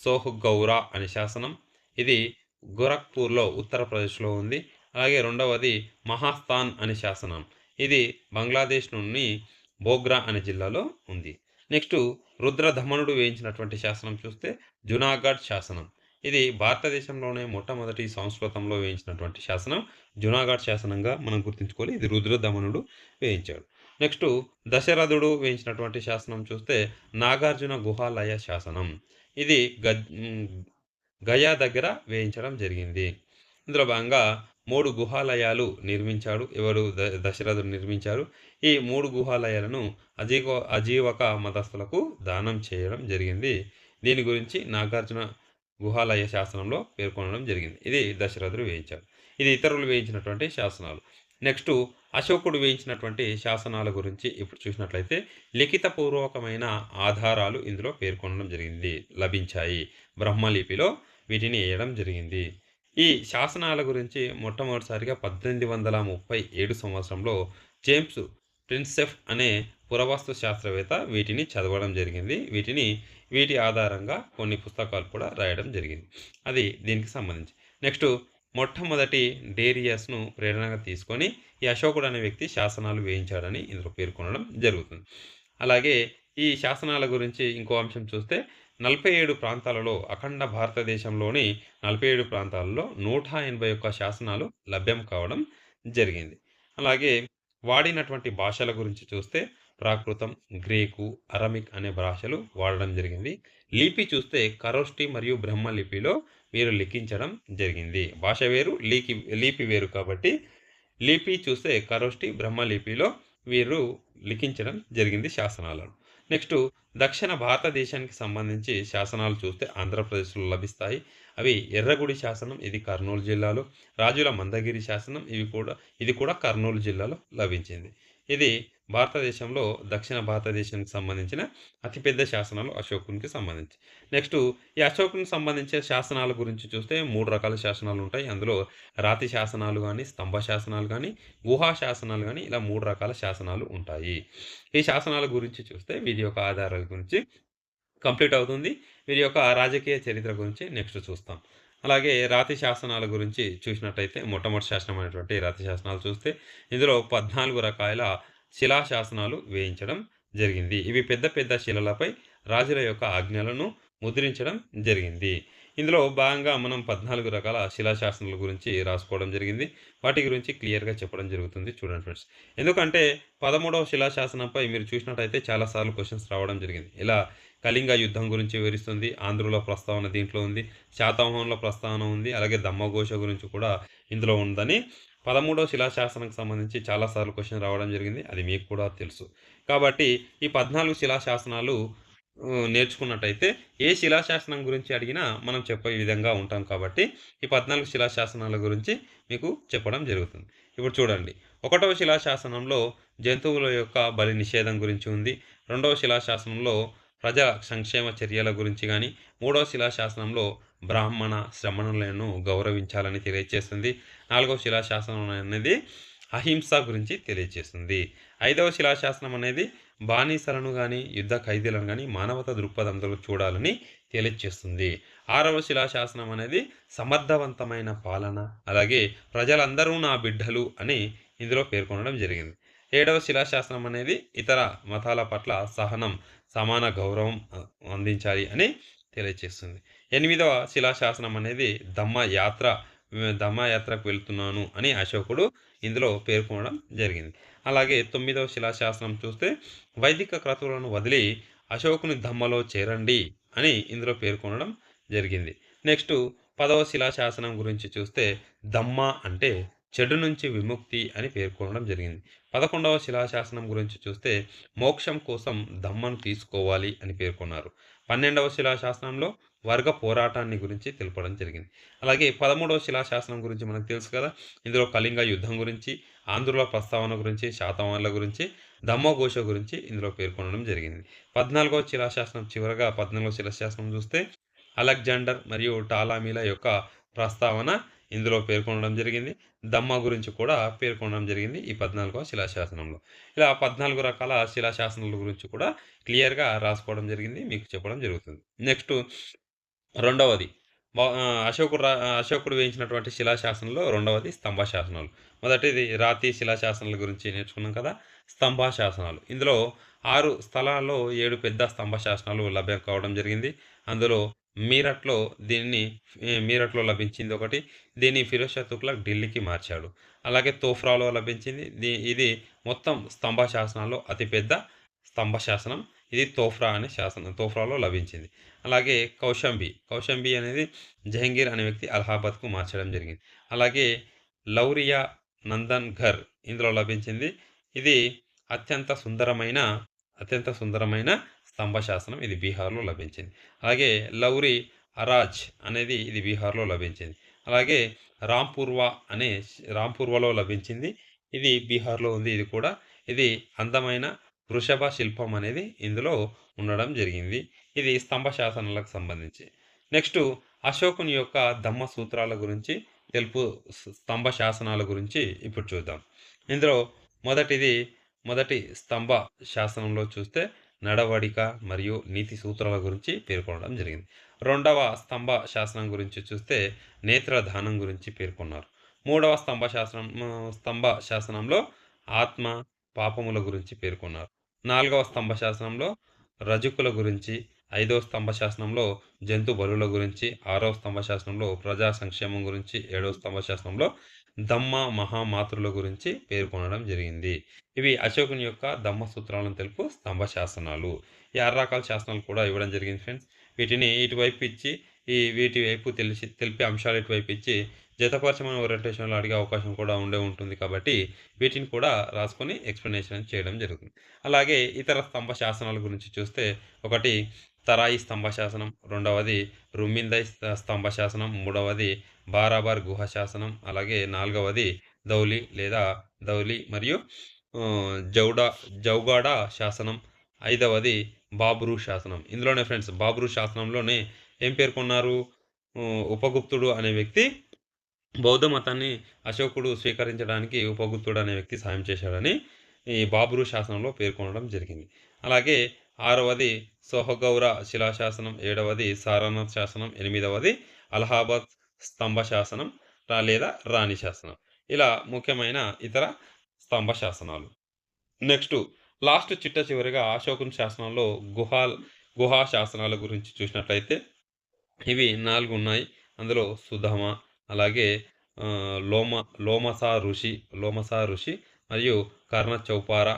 సోహ్గౌరా అనే శాసనం. ఇది గోరఖ్పూర్‌లో ఉత్తరప్రదేశ్‌లో ఉంది. అలాగే రెండవది మహాస్థాన్ అనే శాసనం. ఇది బంగ్లాదేశ్‌లోని బోగ్రా అనే జిల్లాలో ఉంది. నెక్స్టు రుద్రదమనుడు వేయించినటువంటి శాసనం చూస్తే జునాగఢ్ శాసనం. ఇది భారతదేశంలోనే మొట్టమొదటి సంస్కృతంలో వేయించినటువంటి శాసనం. జునాగఢ్ శాసనంగా మనం గుర్తుంచుకోవాలి. ఇది రుద్రదమనుడు వేయించాడు. నెక్స్టు దశరథుడు వేయించినటువంటి శాసనం చూస్తే నాగార్జున గుహాలయ శాసనం. ఇది గయా దగ్గర వేయించడం జరిగింది. ఇందులో భాగంగా 3 గుహాలయాలు నిర్మించాడు. ఎవరు? దశరథుడు నిర్మించారు. ఈ 3 గుహాలయాలను అజీవక మతస్థులకు దానం చేయడం జరిగింది. దీని గురించి నాగార్జున గుహాలయ శాసనంలో పేర్కొనడం జరిగింది. ఇది దశరథుడు వేయించాడు. ఇది ఇతరులు వేయించినటువంటి శాసనాలు. నెక్స్టు అశోకుడు వేయించినటువంటి శాసనాల గురించి ఇప్పుడు చూసినట్లయితే లిఖితపూర్వకమైన ఆధారాలు ఇందులో పేర్కొనడం జరిగింది, లభించాయి. బ్రహ్మలిపిలో వీటిని వేయడం జరిగింది. ఈ శాసనాల గురించి మొట్టమొదటిసారిగా 1837 సంవత్సరంలో జేమ్స్ ప్రిన్సెప్ అనే పురావస్తు శాస్త్రవేత్త వీటిని చదవడం జరిగింది. వీటి ఆధారంగా కొన్ని పుస్తకాలు కూడా రాయడం జరిగింది. అది దీనికి సంబంధించి. నెక్స్ట్ మొట్టమొదటి డేరియస్ను ప్రేరణగా తీసుకొని ఈ అశోకుడు అనే వ్యక్తి శాసనాలు వేయించాడని ఇందులో పేర్కొనడం జరుగుతుంది. అలాగే ఈ శాసనాల గురించి ఇంకో అంశం చూస్తే 47 ప్రాంతాలలో అఖండ భారతదేశంలోని 47 ప్రాంతాలలో 181 శాసనాలు లభ్యం కావడం జరిగింది. అలాగే వాడినటువంటి భాషల గురించి చూస్తే ప్రాకృతం, గ్రీకు, అరమిక్ అనే భాషలు వాడడం జరిగింది. లిపి చూస్తే ఖరోష్టి మరియు బ్రహ్మ లిపిలో వీరు లిఖించడం జరిగింది. భాష వేరు, లిపి వేరు కాబట్టి లిపి చూస్తే ఖరోష్టి, బ్రహ్మ లిపిలో వీరు లిఖించడం జరిగింది శాసనాలను. నెక్స్టు దక్షిణ భారతదేశానికి సంబంధించి శాసనాలు చూస్తే ఆంధ్రప్రదేశ్‌లో లభిస్తాయి. అవి ఎర్రగుడి శాసనం, ఇది కర్నూలు జిల్లాలో. రాజుల మందగిరి శాసనం, ఇది కూడా కర్నూలు జిల్లాలో లభించింది. ఇది భారతదేశంలో దక్షిణ భారతదేశానికి సంబంధించిన అతిపెద్ద శాసనాలు అశోకునికి సంబంధించి. నెక్స్టు ఈ అశోకునికి సంబంధించిన శాసనాల గురించి చూస్తే 3 రకాల శాసనాలు ఉంటాయి. అందులో రాతి శాసనాలు గానీ, స్తంభ శాసనాలు గానీ, గుహా శాసనాలు గానీ ఇలా 3 రకాల శాసనాలు ఉంటాయి. ఈ శాసనాల గురించి చూస్తే వీరి యొక్క ఆధారాల గురించి కంప్లీట్ అవుతుంది. వీరి యొక్క రాజకీయ చరిత్ర గురించి నెక్స్ట్ చూస్తాం. అలాగే రాతి శాసనాల గురించి చూసినట్టయితే మొట్టమొదటి శాసనమైనటువంటి రాతి శాసనాలు చూస్తే ఇందులో 14 రకాల శిలా శాసనాలు వేయించడం జరిగింది. ఇవి పెద్ద పెద్ద శిలలపై రాజుల యొక్క ఆజ్ఞలను ముద్రించడం జరిగింది. ఇందులో భాగంగా మనం 14 రకాల శిలా శాసనాల గురించి రాసుకోవడం జరిగింది. వాటి గురించి క్లియర్‌గా చెప్పడం జరుగుతుంది. చూడండి ఫ్రెండ్స్. ఎందుకంటే 13వ శిలా శాసనంపై మీరు చూసినట్టయితే చాలా సార్లు క్వెషన్స్ రావడం జరిగింది. ఇలా కళింగ యుద్ధం గురించి వివరిస్తుంది. ఆంధ్రుల ప్రస్తావన దీంట్లో ఉంది. శాతవాహనుల ప్రస్తావన ఉంది. అలాగే దమ్మఘోష గురించి కూడా ఇందులో ఉందని 13వ శిలాశాసనానికి సంబంధించి చాలా సార్లు క్వెషన్ రావడం జరిగింది. అది మీకు కూడా తెలుసు. కాబట్టి ఈ 14 శిలాశాసనాలు నేర్చుకున్నట్టయితే ఏ శిలాశాసనం గురించి అడిగినా మనం చెప్పే విధంగా ఉంటాం కాబట్టి ఈ 14 శిలాశాసనాల గురించి మీకు చెప్పడం జరుగుతుంది. ఇప్పుడు చూడండి. 1వ శిలాశాసనంలో జంతువుల యొక్క బలి నిషేధం గురించి ఉంది. 2వ శిలాశాసనంలో ప్రజల సంక్షేమ చర్యల గురించి గానీ, 3వ శిలాశాసనంలో బ్రాహ్మణ, శ్రమణులను గౌరవించాలని తెలియజేస్తుంది. 4వ శిలాశాసనం అనేది అహింస గురించి తెలియజేస్తుంది. 5వ శిలాశాసనం అనేది బానిసలను గానీ, యుద్ధ ఖైదీలను గానీ మానవతా దృక్పథంతో చూడాలని తెలియజేస్తుంది. 6వ శిలాశాసనం అనేది సమర్థవంతమైన పాలన, అలాగే ప్రజలందరూ నా బిడ్డలు అని ఇందులో పేర్కొనడం జరిగింది. 7వ శిలాశాసనం అనేది ఇతర మతాల పట్ల సహనం, సమాన గౌరవం అందించాలి అని తెలియజేస్తుంది. 8వ శిలాశాసనం అనేది ధమ్మయాత్రకు వెళ్తున్నాను అని అశోకుడు ఇందులో పేర్కొనడం జరిగింది. అలాగే 9వ శిలాశాసనం చూస్తే వైదిక క్రతువులను వదిలి అశోకుని ధమ్మలో చేరండి అని ఇందులో పేర్కొనడం జరిగింది. నెక్స్ట్ 10వ శిలాశాసనం గురించి చూస్తే దమ్మ అంటే చెడు నుంచి విముక్తి అని పేర్కొనడం జరిగింది. 11వ శిలాశాసనం గురించి చూస్తే మోక్షం కోసం దమ్మను తీసుకోవాలి అని పేర్కొన్నారు. 12వ శిలాశాసనంలో వర్గ పోరాటాన్ని గురించి తెలపడం జరిగింది. అలాగే 13వ శిలాశాసనం గురించి మనకు తెలుసు కదా. ఇందులో కళింగ యుద్ధం గురించి, ఆంధ్రుల ప్రస్తావన గురించి, శాతవాహనుల గురించి, దమ్మఘోష గురించి ఇందులో పేర్కొనడం జరిగింది. 14వ శిలాశాసనం చివరగా 14వ శిలాశాసనం చూస్తే అలెగ్జాండర్ మరియు టాలమీల యొక్క ప్రస్తావన ఇందులో పేర్కొనడం జరిగింది. దమ్మ గురించి కూడా పేర్కొనడం జరిగింది ఈ 14వ శిలాశాసనంలో. ఇలా 14 రకాల శిలాశాసనాల గురించి కూడా క్లియర్‌గా రాసుకోవడం జరిగింది. మీకు చెప్పడం జరుగుతుంది. నెక్స్ట్ రెండవది అశోకుడు వేయించినటువంటి శిలాశాసనంలో రెండవది స్తంభ శాసనాలు. మొదటిది రాతి శిలాశాసనాల గురించి నేర్చుకున్నాం కదా. స్తంభ శాసనాలు. ఇందులో 6 స్థలాల్లో 7 పెద్ద స్తంభ శాసనాలు లభ్యం కావడం జరిగింది. అందులో మీరట్‌లో మీరట్‌లో లభించింది ఒకటి. దీన్ని ఫిరోజ్ షా తుగ్లక్ ఢిల్లీకి మార్చాడు. అలాగే తోఫ్రాలో లభించింది. ఇది మొత్తం స్తంభ శాసనాల్లో అతిపెద్ద స్తంభ శాసనం. ఇది తోఫ్రా అనే శాసనం తోఫ్రాలో లభించింది. అలాగే కౌశంబి అనేది జహంగీర్ అనే వ్యక్తి అలహాబాద్‌కు మార్చడం జరిగింది. అలాగే లౌరియా నందన్‌ఘర్ ఇందులో లభించింది. ఇది అత్యంత సుందరమైన స్తంభ శాసనం. ఇది బీహార్‌లో లభించింది. అలాగే లౌరి అరాజ్ అనేది ఇది బీహార్‌లో లభించింది. అలాగే రాంపూర్వలో లభించింది. ఇది బీహార్‌లో ఉంది ఇది కూడా. ఇది అందమైన వృషభ శిల్పం అనేది ఇందులో ఉండడం జరిగింది. ఇది స్తంభ శాసనాలకు సంబంధించి. నెక్స్టు అశోకుని యొక్క ధమ్మ సూత్రాల గురించి స్తంభ శాసనాల గురించి ఇప్పుడు చూద్దాం. ఇందులో మొదటి స్తంభ శాసనంలో చూస్తే నడవడిక మరియు నీతి సూత్రాల గురించి పేర్కొనడం జరిగింది. రెండవ స్తంభ శాసనం గురించి చూస్తే నేత్రదానం గురించి పేర్కొన్నారు. మూడవ స్తంభ శాసనంలో ఆత్మ, పాపముల గురించి పేర్కొన్నారు. 4వ స్తంభ శాసనంలో రజకుల గురించి, 5వ స్తంభ శాసనంలో జంతు బలుల గురించి, 6వ స్తంభ శాసనంలో ప్రజా సంక్షేమం గురించి, 7వ స్తంభ శాసనంలో దమ్మ మహామాతృల గురించి పేర్కొనడం జరిగింది. ఇవి అశోకుని యొక్క దమ్మ సూత్రాలను తెలుపు స్తంభ శాసనాలు. ఈ 6 రకాల శాసనాలు కూడా ఇవ్వడం జరిగింది ఫ్రెండ్స్. వీటిని ఇటువైపు ఇచ్చి వీటి వైపు తెలిపే అంశాలు ఇటువైపు ఇచ్చి జతపరచమని ఓరియంటేషన్‌లో అడిగే అవకాశం కూడా ఉంటుంది కాబట్టి వీటిని కూడా రాసుకొని ఎక్స్‌ప్లనేషన్ చేయడం జరుగుతుంది. అలాగే ఇతర స్తంభ శాసనాల గురించి చూస్తే ఒకటి తరాయి స్తంభ శాసనం, రెండవది రుమిందై స్తంభ శాసనం, మూడవది బారాబార్ గుహ శాసనం, అలాగే నాలుగవది ధౌలి లేదా ధౌలి మరియు జౌగాడ శాసనం, ఐదవది బాబ్రు శాసనం. ఇందులోనే ఫ్రెండ్స్ బాబ్రు శాసనంలోనే ఏం పేర్కొన్నారు? ఉపగుప్తుడు అనే వ్యక్తి బౌద్ధ మతాన్ని అశోకుడు స్వీకరించడానికి ఉపగుప్తుడు అనే వ్యక్తి సాయం చేశాడని ఈ బాబ్రు శాసనంలో పేర్కొనడం జరిగింది. అలాగే ఆరవది సోహగౌర శిలాశాసనం, ఏడవది సారనాథ్ శాసనం, ఎనిమిదవది అలహాబాద్ స్తంభ శాసనం లేదా రాణి శాసనం. ఇలా ముఖ్యమైన ఇతర స్తంభ శాసనాలు. నెక్స్ట్ లాస్ట్ చిట్ట చివరిగా అశోకుని శాసనంలో గుహా శాసనాల గురించి చూసినట్లయితే ఇవి 4 ఉన్నాయి. అందులో సుధమ, అలాగే లోమ లోమసా ఋషి మరియు కర్ణ చౌపార,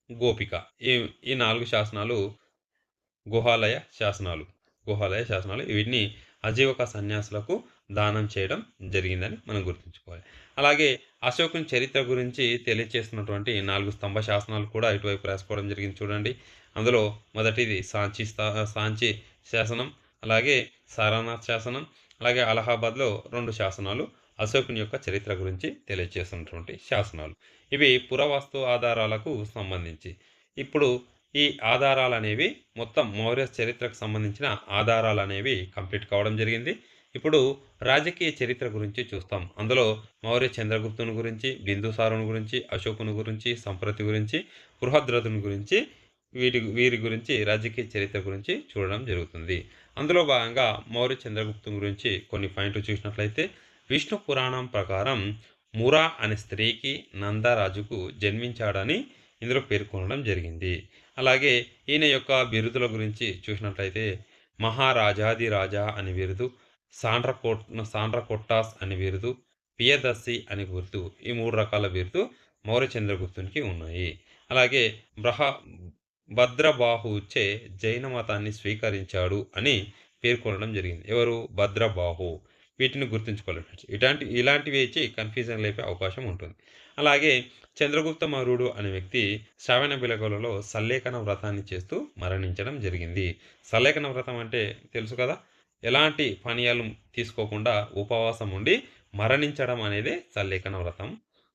గోపిక. ఈ ఈ 4 శాసనాలు గుహాలయ శాసనాలు. గుహాలయ శాసనాలు. వీటిని అజీవక సన్యాసులకు దానం చేయడం జరిగిందని మనం గుర్తుంచుకోవాలి. అలాగే అశోకుని చరిత్ర గురించి తెలియచేస్తున్నటువంటి 4 స్తంభ శాసనాలు కూడా ఇటువైపు రాసుకోవడం జరిగింది చూడండి. అందులో మొదటిది సాంచి శాసనం, అలాగే సారనాథ్ శాసనం, అలాగే అలహాబాద్‌లో 2 శాసనాలు అశోకుని యొక్క చరిత్ర గురించి తెలియజేస్తున్నటువంటి శాసనాలు. ఇవి పురావస్తు ఆధారాలకు సంబంధించి. ఇప్పుడు ఈ ఆధారాలనేవి మొత్తం మౌర్య చరిత్రకు సంబంధించిన ఆధారాలనేవి కంప్లీట్ కావడం జరిగింది. ఇప్పుడు రాజకీయ చరిత్ర గురించి చూస్తాం. అందులో మౌర్య చంద్రగుప్తుని గురించి, బిందుసారుని గురించి, అశోకుని గురించి, సంప్రతి గురించి, బృహద్రథుని గురించి వీరి గురించి రాజకీయ చరిత్ర గురించి చూడడం జరుగుతుంది. అందులో భాగంగా మౌర్య చంద్రగుప్తుని గురించి కొన్ని పాయింట్లు చూసినట్లయితే విష్ణు పురాణం ప్రకారం మురా అనే స్త్రీకి నందరాజుకు జన్మించాడని ఇందులో పేర్కొనడం జరిగింది. అలాగే ఈయన యొక్క బిరుదుల గురించి చూసినట్లయితే మహారాజాది రాజా అని బిరుదు, సాండ్రకొట్టాస్ అని బిరుదు, పియదస్సి అని బిరుదు, ఈ 3 రకాల బిరుదు మౌర్య చంద్రగుప్తునికి ఉన్నాయి. అలాగే భద్రబాహుచే జైన మతాన్ని స్వీకరించాడు అని పేర్కొనడం జరిగింది. ఎవరు? భద్రబాహు. వీటిని గుర్తుంచుకోవాలి ఫ్రెండ్స్. ఇలాంటివి ఇచ్చి కన్ఫ్యూజన్ లేపే అవకాశం ఉంటుంది. అలాగే చంద్రగుప్త మౌర్యుడు అనే వ్యక్తి శ్రావణ బెళగొలలో సల్లేఖన వ్రతాన్ని చేస్తూ మరణించడం జరిగింది. సల్లేఖన వ్రతం అంటే తెలుసు కదా, ఎలాంటి పానీయాలు తీసుకోకుండా ఉపవాసం ఉండి మరణించడం అనేది సల్లేఖన వ్రతం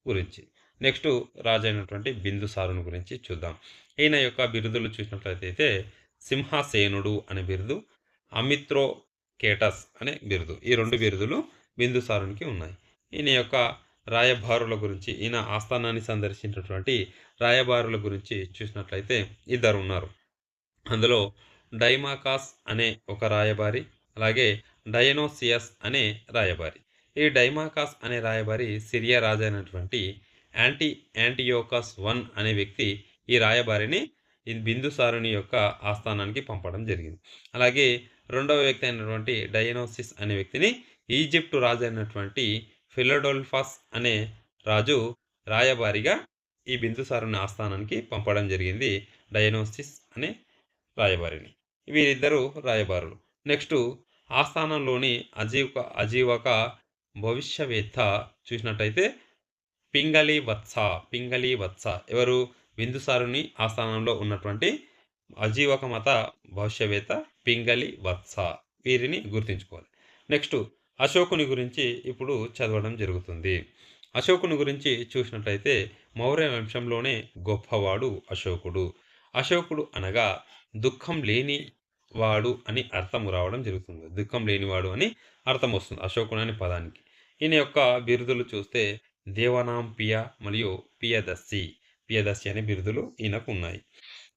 గురించి. నెక్స్ట్ రాజైనటువంటి బిందుసారుని గురించి చూద్దాం. ఈయన యొక్క బిరుదులు చూసినట్లయితే సింహసేనుడు అనే బిరుదు, అమిత్రో కేటస్ అనే బిరుదు, ఈ 2 బిరుదులు బిందుసారునికి ఉన్నాయి. ఈయన యొక్క రాయబారుల గురించి, ఈయన ఆస్థానాన్ని సందర్శించినటువంటి రాయబారుల గురించి చూసినట్లయితే 2 ఉన్నారు. అందులో డైమాకాస్ అనే ఒక రాయబారి, అలాగే డయనోసియస్ అనే రాయబారి. ఈ డైమాకాస్ అనే రాయబారి సిరియా రాజైనటువంటి యాంటియోకస్ I అనే వ్యక్తి ఈ రాయబారిని బిందుసారుని యొక్క ఆస్థానానికి పంపడం జరిగింది. అలాగే రెండవ వ్యక్తి అయినటువంటి డయనోసిస్ అనే వ్యక్తిని ఈజిప్టు రాజు అయినటువంటి ఫిలడోల్ఫస్ అనే రాజు రాయబారిగా ఈ బిందుసారుని ఆస్థానానికి పంపడం జరిగింది, డయనోసిస్ అనే రాయబారిని. వీరిద్దరూ రాయబారులు. నెక్స్ట్ ఆస్థానంలోని అజీవక భవిష్యవేత్త చూసినట్టయితే పింగళి వత్స. ఎవరు? బిందుసారుని ఆస్థానంలో ఉన్నటువంటి అజీవక మత భవిష్యవేత్త పింగళి వత్స. వీరిని గుర్తుంచుకోవాలి. నెక్స్ట్ అశోకుని గురించి ఇప్పుడు చదవడం జరుగుతుంది. అశోకుని గురించి చూసినట్లయితే మౌర్య వంశంలోనే గొప్పవాడు అశోకుడు. అశోకుడు అనగా దుఃఖం లేని వాడు అని అర్థం రావడం జరుగుతుంది. దుఃఖం లేనివాడు అని అర్థం వస్తుంది అశోకుడు అనే పదానికి. ఈయన యొక్క బిరుదులు చూస్తే దేవనాం పియ మరియు పియదస్సి అనే బిరుదులు ఈయనకు ఉన్నాయి.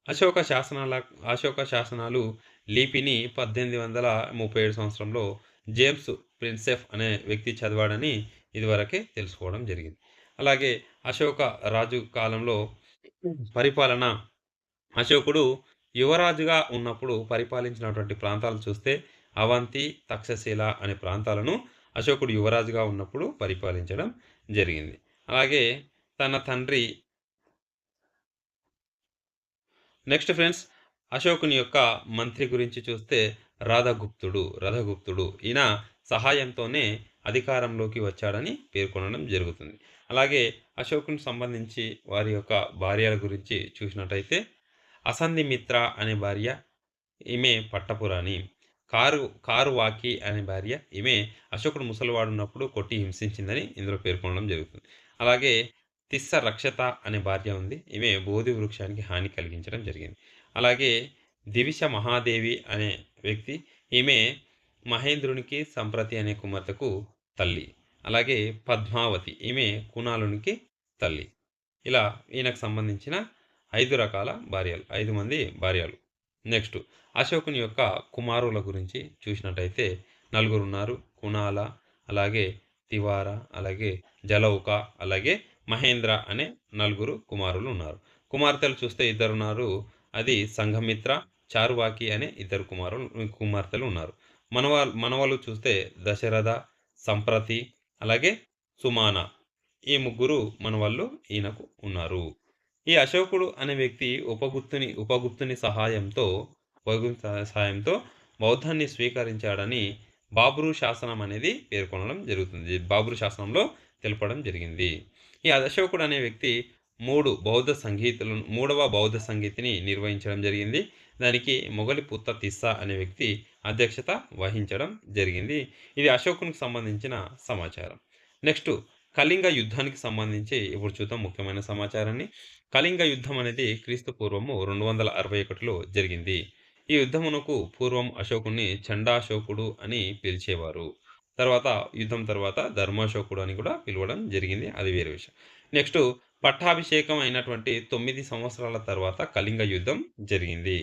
అశోక శాసనాలు లిపిని 1837 సంవత్సరంలో జేమ్స్ ప్రిన్సెఫ్ అనే వ్యక్తి చదివాడని ఇదివరకే తెలుసుకోవడం జరిగింది. అలాగే అశోక రాజు కాలంలో పరిపాలన, అశోకుడు యువరాజుగా ఉన్నప్పుడు పరిపాలించినటువంటి ప్రాంతాలు చూస్తే అవంతి, తక్షశిల అనే ప్రాంతాలను అశోకుడు యువరాజుగా ఉన్నప్పుడు పరిపాలించడం జరిగింది. అలాగే తన తండ్రి నెక్స్ట్ ఫ్రెండ్స్ అశోకుని యొక్క మంత్రి గురించి చూస్తే రథగుప్తుడు ఈయన సహాయంతోనే అధికారంలోకి వచ్చాడని పేర్కొనడం జరుగుతుంది. అలాగే అశోకుని సంబంధించి వారి యొక్క భార్యల గురించి చూసినట్టయితే అసంధిమిత్ర అనే భార్య, ఈమె పట్టపురాణి. కారువాకి అనే భార్య, ఈమె అశోకుడు ముసలివాడున్నప్పుడు కొట్టి హింసించిందని ఇందులో పేర్కొనడం జరుగుతుంది. అలాగే తిస్స రక్షత అనే భార్య ఉంది. ఈమె బోధి వృక్షానికి హాని కలిగించడం జరిగింది. అలాగే దివిష మహాదేవి అనే వ్యక్తి, ఈమె మహేంద్రునికి సంప్రతి అనే కుమార్తెకు తల్లి. అలాగే పద్మావతి, ఈమె కునాలునికి తల్లి. ఇలా ఈయనకు సంబంధించిన 5 రకాల భార్యలు, 5 మంది భార్యలు. నెక్స్ట్ అశోకుని యొక్క కుమారుల గురించి చూసినట్టయితే నలుగురున్నారు. కునాల, అలాగే తివార, అలాగే జలౌక, అలాగే మహేంద్ర అనే నలుగురు కుమారులు ఉన్నారు. కుమార్తెలు చూస్తే ఇద్దరున్నారు. అది సంఘమిత్ర, చారువాకి అనే ఇద్దరు కుమార్తెలు ఉన్నారు. మనవలు చూస్తే దశరథ, సంప్రతి, అలాగే సుమాన, ఈ ముగ్గురు మనవళ్ళు ఈయనకు ఉన్నారు. ఈ అశోకుడు అనే వ్యక్తి ఉపగుప్తుని సహాయంతో బౌద్ధాన్ని స్వీకరించాడని బాబ్రు శాసనం అనేది పేర్కొనడం జరుగుతుంది. బాబ్రు శాసనంలో తెలపడం జరిగింది. ఈ అశోకుడు అనే వ్యక్తి మూడవ బౌద్ధ సంగీతిని నిర్వహించడం జరిగింది. దానికి మొగలిపుత్త తిస్సా అనే వ్యక్తి అధ్యక్షత వహించడం జరిగింది. ఇది అశోకునికి సంబంధించిన సమాచారం. నెక్స్ట్ కళింగ యుద్ధానికి సంబంధించి ఇప్పుడు చూద్దాం ముఖ్యమైన సమాచారాన్ని. కళింగ యుద్ధం అనేది క్రీస్తు పూర్వము 261లో జరిగింది. ఈ యుద్ధమునకు పూర్వం అశోకుని చండాశోకుడు అని పిలిచేవారు. యుద్ధం తర్వాత ధర్మాశోకుడు అని కూడా పిలవడం జరిగింది. అది వేరే విషయం. నెక్స్ట్ పట్టాభిషేకం అయినటువంటి 9 సంవత్సరాల తర్వాత కళింగ యుద్ధం జరిగింది.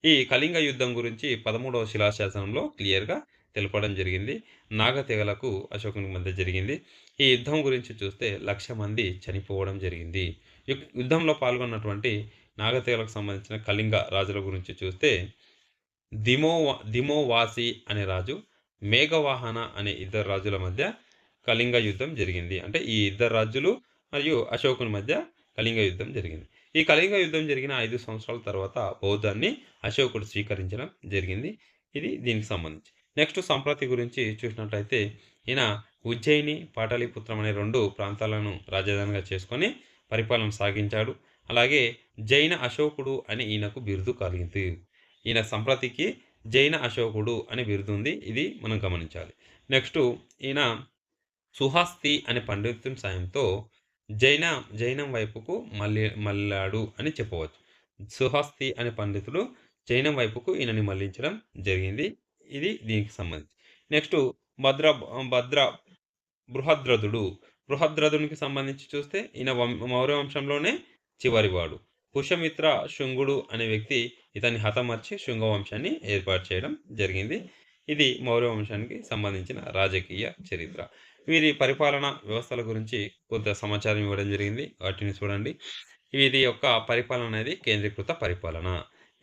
ఈ కళింగ యుద్ధం గురించి 13వ శిలాశాసనంలో క్లియర్‌గా తెలపడం జరిగింది. నాగతెగలకు అశోకునికి మధ్య జరిగింది. ఈ యుద్ధం గురించి చూస్తే 1,00,000 మంది చనిపోవడం జరిగింది. యుద్ధంలో పాల్గొన్నటువంటి నాగతెగలకు సంబంధించిన కళింగ రాజుల గురించి చూస్తే దిమోవాసి అనే రాజు, మేఘవాహన అనే ఇద్దరు రాజుల మధ్య కళింగ యుద్ధం జరిగింది. అంటే ఈ ఇద్దరు రాజులు మరియు అశోకుని మధ్య కళింగ యుద్ధం జరిగింది. ఈ కళింగ యుద్ధం జరిగిన 5 సంవత్సరాల తర్వాత బౌద్ధాన్ని అశోకుడు స్వీకరించడం జరిగింది. ఇది దీనికి సంబంధించి. నెక్స్ట్ సంప్రతి గురించి చూసినట్లయితే ఈయన ఉజ్జయిని, పాటలీపుత్రం అనే 2 ప్రాంతాలను రాజధానిగా చేసుకొని పరిపాలన సాగించాడు. అలాగే జైన అశోకుడు అని ఈయనకు బిరుదు కలిగింది. ఈయన సంప్రతికి జైన అశోకుడు అనే బిరుదు ఉంది. ఇది మనం గమనించాలి. నెక్స్ట్ ఈయన సుహాస్తి అనే పండితుని సాయంతో జైనం వైపుకు మళ్ళాడు అని చెప్పవచ్చు. సుహాస్తి అనే పండితుడు జైనం వైపుకు ఈయనని మళ్లించడం జరిగింది. ఇది దీనికి సంబంధించి. నెక్స్ట్ భద్ర భద్ర బృహద్రథునికి సంబంధించి చూస్తే ఈయన మౌర్య వంశంలోనే చివరివాడు. పుష్యమిత్ర శుంగుడు అనే వ్యక్తి ఇతన్ని హతమర్చి శుంగ వంశాన్ని ఏర్పాటు చేయడం జరిగింది. ఇది మౌర్య వంశానికి సంబంధించిన రాజకీయ చరిత్ర. వీరి పరిపాలన వ్యవస్థల గురించి కొంత సమాచారం ఇవ్వడం జరిగింది. వాటిని చూడండి. వీరి యొక్క పరిపాలన అనేది కేంద్రీకృత పరిపాలన.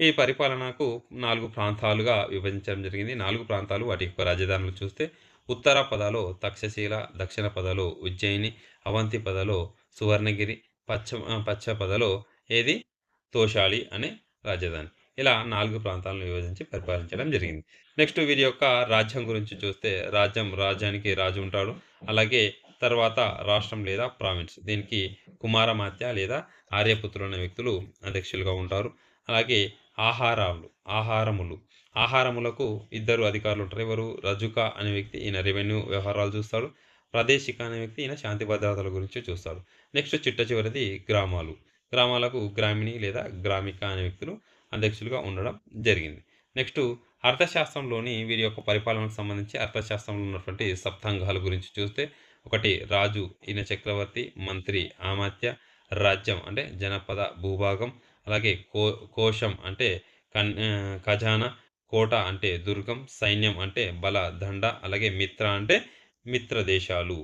ఈ పరిపాలనకు 4 ప్రాంతాలుగా విభజించడం జరిగింది. 4 ప్రాంతాలు వాటి యొక్క రాజధానులు చూస్తే ఉత్తర పదలో తక్షశిల, దక్షిణ పదలో ఉజ్జయిని, అవంతి పదలో సువర్ణగిరి, పశ్చిమ పదలో ఏది తోషాలి అనే రాజధాని. ఇలా 4 ప్రాంతాలను విభజించి పరిపాలించడం జరిగింది. నెక్స్ట్ వీరి యొక్క రాజ్యం గురించి చూస్తే రాజ్యానికి రాజు ఉంటాడు. అలాగే తర్వాత రాష్ట్రం లేదా ప్రావిన్స్, దీనికి కుమారమాత్య లేదా ఆర్యపుత్రులు అనే వ్యక్తులు అధ్యక్షులుగా ఉంటారు. అలాగే ఆహారములకు 2 అధికారులు ఉంటారు. ఎవరు? రజుక అనే వ్యక్తి, ఈయన రెవెన్యూ వ్యవహారాలు చూస్తాడు. ప్రదేశిక అనే వ్యక్తి ఈయన శాంతి భద్రతల గురించి చూస్తాడు. నెక్స్ట్ చివరిది గ్రామాలకు గ్రామిణి లేదా గ్రామిక అనే వ్యక్తులు అధ్యక్షులుగా ఉండడం జరిగింది. నెక్స్ట్ అర్థశాస్త్రంలోని వీరి యొక్క పరిపాలనకు సంబంధించి అర్థశాస్త్రంలో ఉన్నటువంటి సప్తాంగాల గురించి చూస్తే 1 రాజు, ఈయన చక్రవర్తి, మంత్రి అమాత్య, రాజ్యం అంటే జనపద భూభాగం, అలాగే కోశం అంటే ఖజానా, కోట అంటే దుర్గం, సైన్యం అంటే బల దండ, అలాగే మిత్ర అంటే మిత్ర దేశాలు.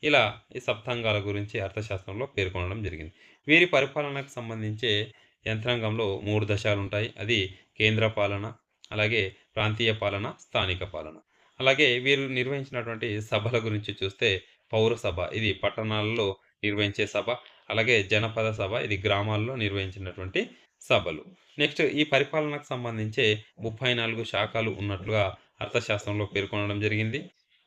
ఇలా ఈ సప్తాంగాల గురించి అర్థశాస్త్రంలో పేర్కొనడం జరిగింది. వీరి పరిపాలనకు సంబంధించే యంత్రాంగంలో 3 దశలు ఉంటాయి. అది కేంద్ర పాలన, అలాగే ప్రాంతీయ పాలన, స్థానిక పాలన. అలాగే వీరు నిర్వహించినటువంటి సభల గురించి చూస్తే పౌరసభ ఇది పట్టణాలలో నిర్వహించే సభ. అలాగే జనపద సభ ఇది గ్రామాల్లో నిర్వహించినటువంటి సభలు. నెక్స్ట్ ఈ పరిపాలనకు సంబంధించే 34 శాఖలు ఉన్నట్లుగా అర్థశాస్త్రంలో పేర్కొనడం జరిగింది.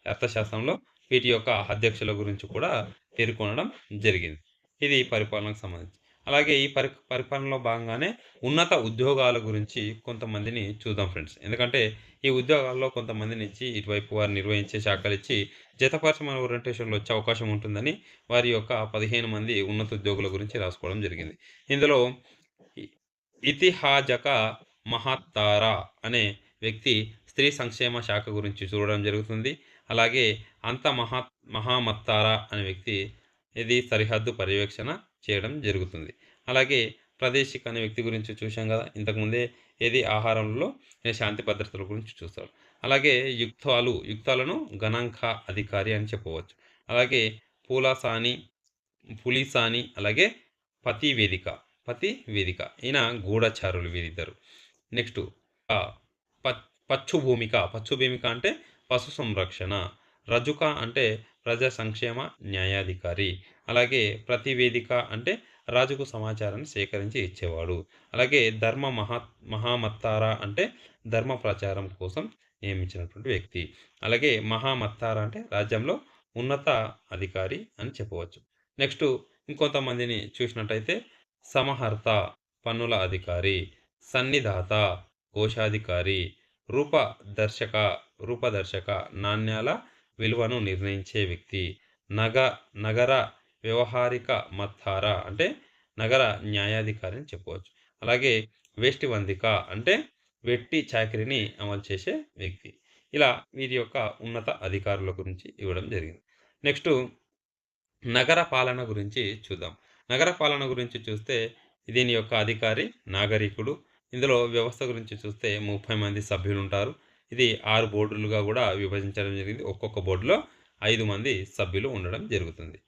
అర్థశాస్త్రంలో వీటి యొక్క అధ్యక్షుల గురించి కూడా పేర్కొనడం జరిగింది. ఇది పరిపాలనకు సంబంధించి. అలాగే ఈ పరిపాలనలో భాగంగానే ఉన్నత ఉద్యోగాల గురించి కొంతమందిని చూద్దాం ఫ్రెండ్స్. ఎందుకంటే ఈ ఉద్యోగాల్లో కొంతమందినిచ్చి ఇటువైపు వారు నిర్వహించే శాఖలిచ్చి జతపరచమని ఓరియంటేషన్‌లో వచ్చే అవకాశం ఉంటుందని వారి యొక్క 15 మంది ఉన్నత ఉద్యోగుల గురించి రాసుకోవడం జరిగింది. ఇందులో ఇ ఇతిహాజక మహత్తారా అనే వ్యక్తి స్త్రీ సంక్షేమ శాఖ గురించి చూడడం జరుగుతుంది. అలాగే అంత మహామత్తారా అనే వ్యక్తి ఇది సరిహద్దు పర్యవేక్షణ చేయడం జరుగుతుంది. అలాగే ప్రదేశిక్ అనే వ్యక్తి గురించి చూశాం గదా! ఇంతకుముందే ఏది ఆహారంలో శాంతి భద్రతల గురించి చూస్తారు. అలాగే యుక్తాలను గణాంక అధికారి అని చెప్పవచ్చు. అలాగే పూలసాని, పులిసాని అలాగే పతి వేదిక, పతి వేదిక ఈయన గూఢచారులు వీరిద్దరు. నెక్స్టు ఆహ్, పచ్చు భూమిక అంటే పశు సంరక్షణ. రజుక అంటే ప్రజా సంక్షేమ న్యాయాధికారి. అలాగే ప్రతివేదిక అంటే రాజుకు సమాచారాన్ని సేకరించి ఇచ్చేవాడు. అలాగే మహామత్తారా అంటే ధర్మ ప్రచారం కోసం నియమించినటువంటి వ్యక్తి. అలాగే మహామత్తారా అంటే రాజ్యంలో ఉన్నత అధికారి అని చెప్పవచ్చు. నెక్స్టు ఇంకొంతమందిని చూసినట్టయితే సమహర్త పన్నుల అధికారి, సన్నిధాత కోశాధికారి, రూపదర్శక రూపదర్శక నాణ్యాల విలువను నిర్ణయించే వ్యక్తి, నగ నగర వ్యవహారిక మత్తారా అంటే నగర న్యాయాధికారి అని చెప్పవచ్చు. అలాగే వేష్టివందిక అంటే వెట్టి చాకిరీని అమలు చేసే వ్యక్తి. ఇలా వీరి యొక్క ఉన్నత అధికారుల గురించి ఇవ్వడం జరిగింది. నెక్స్టు నగర పాలన గురించి చూద్దాం. నగర పాలన గురించి చూస్తే దీని యొక్క అధికారి నాగరికుడు. ఇందులో వ్యవస్థ గురించి చూస్తే 30 మంది సభ్యులుంటారు. ఇది 6 బోర్డులుగా గూడా విభజించడం జరిగింది. ఒక్కొక్క బోర్డులో 5 మంది సభ్యులు ఉండడం జరుగుతుంది.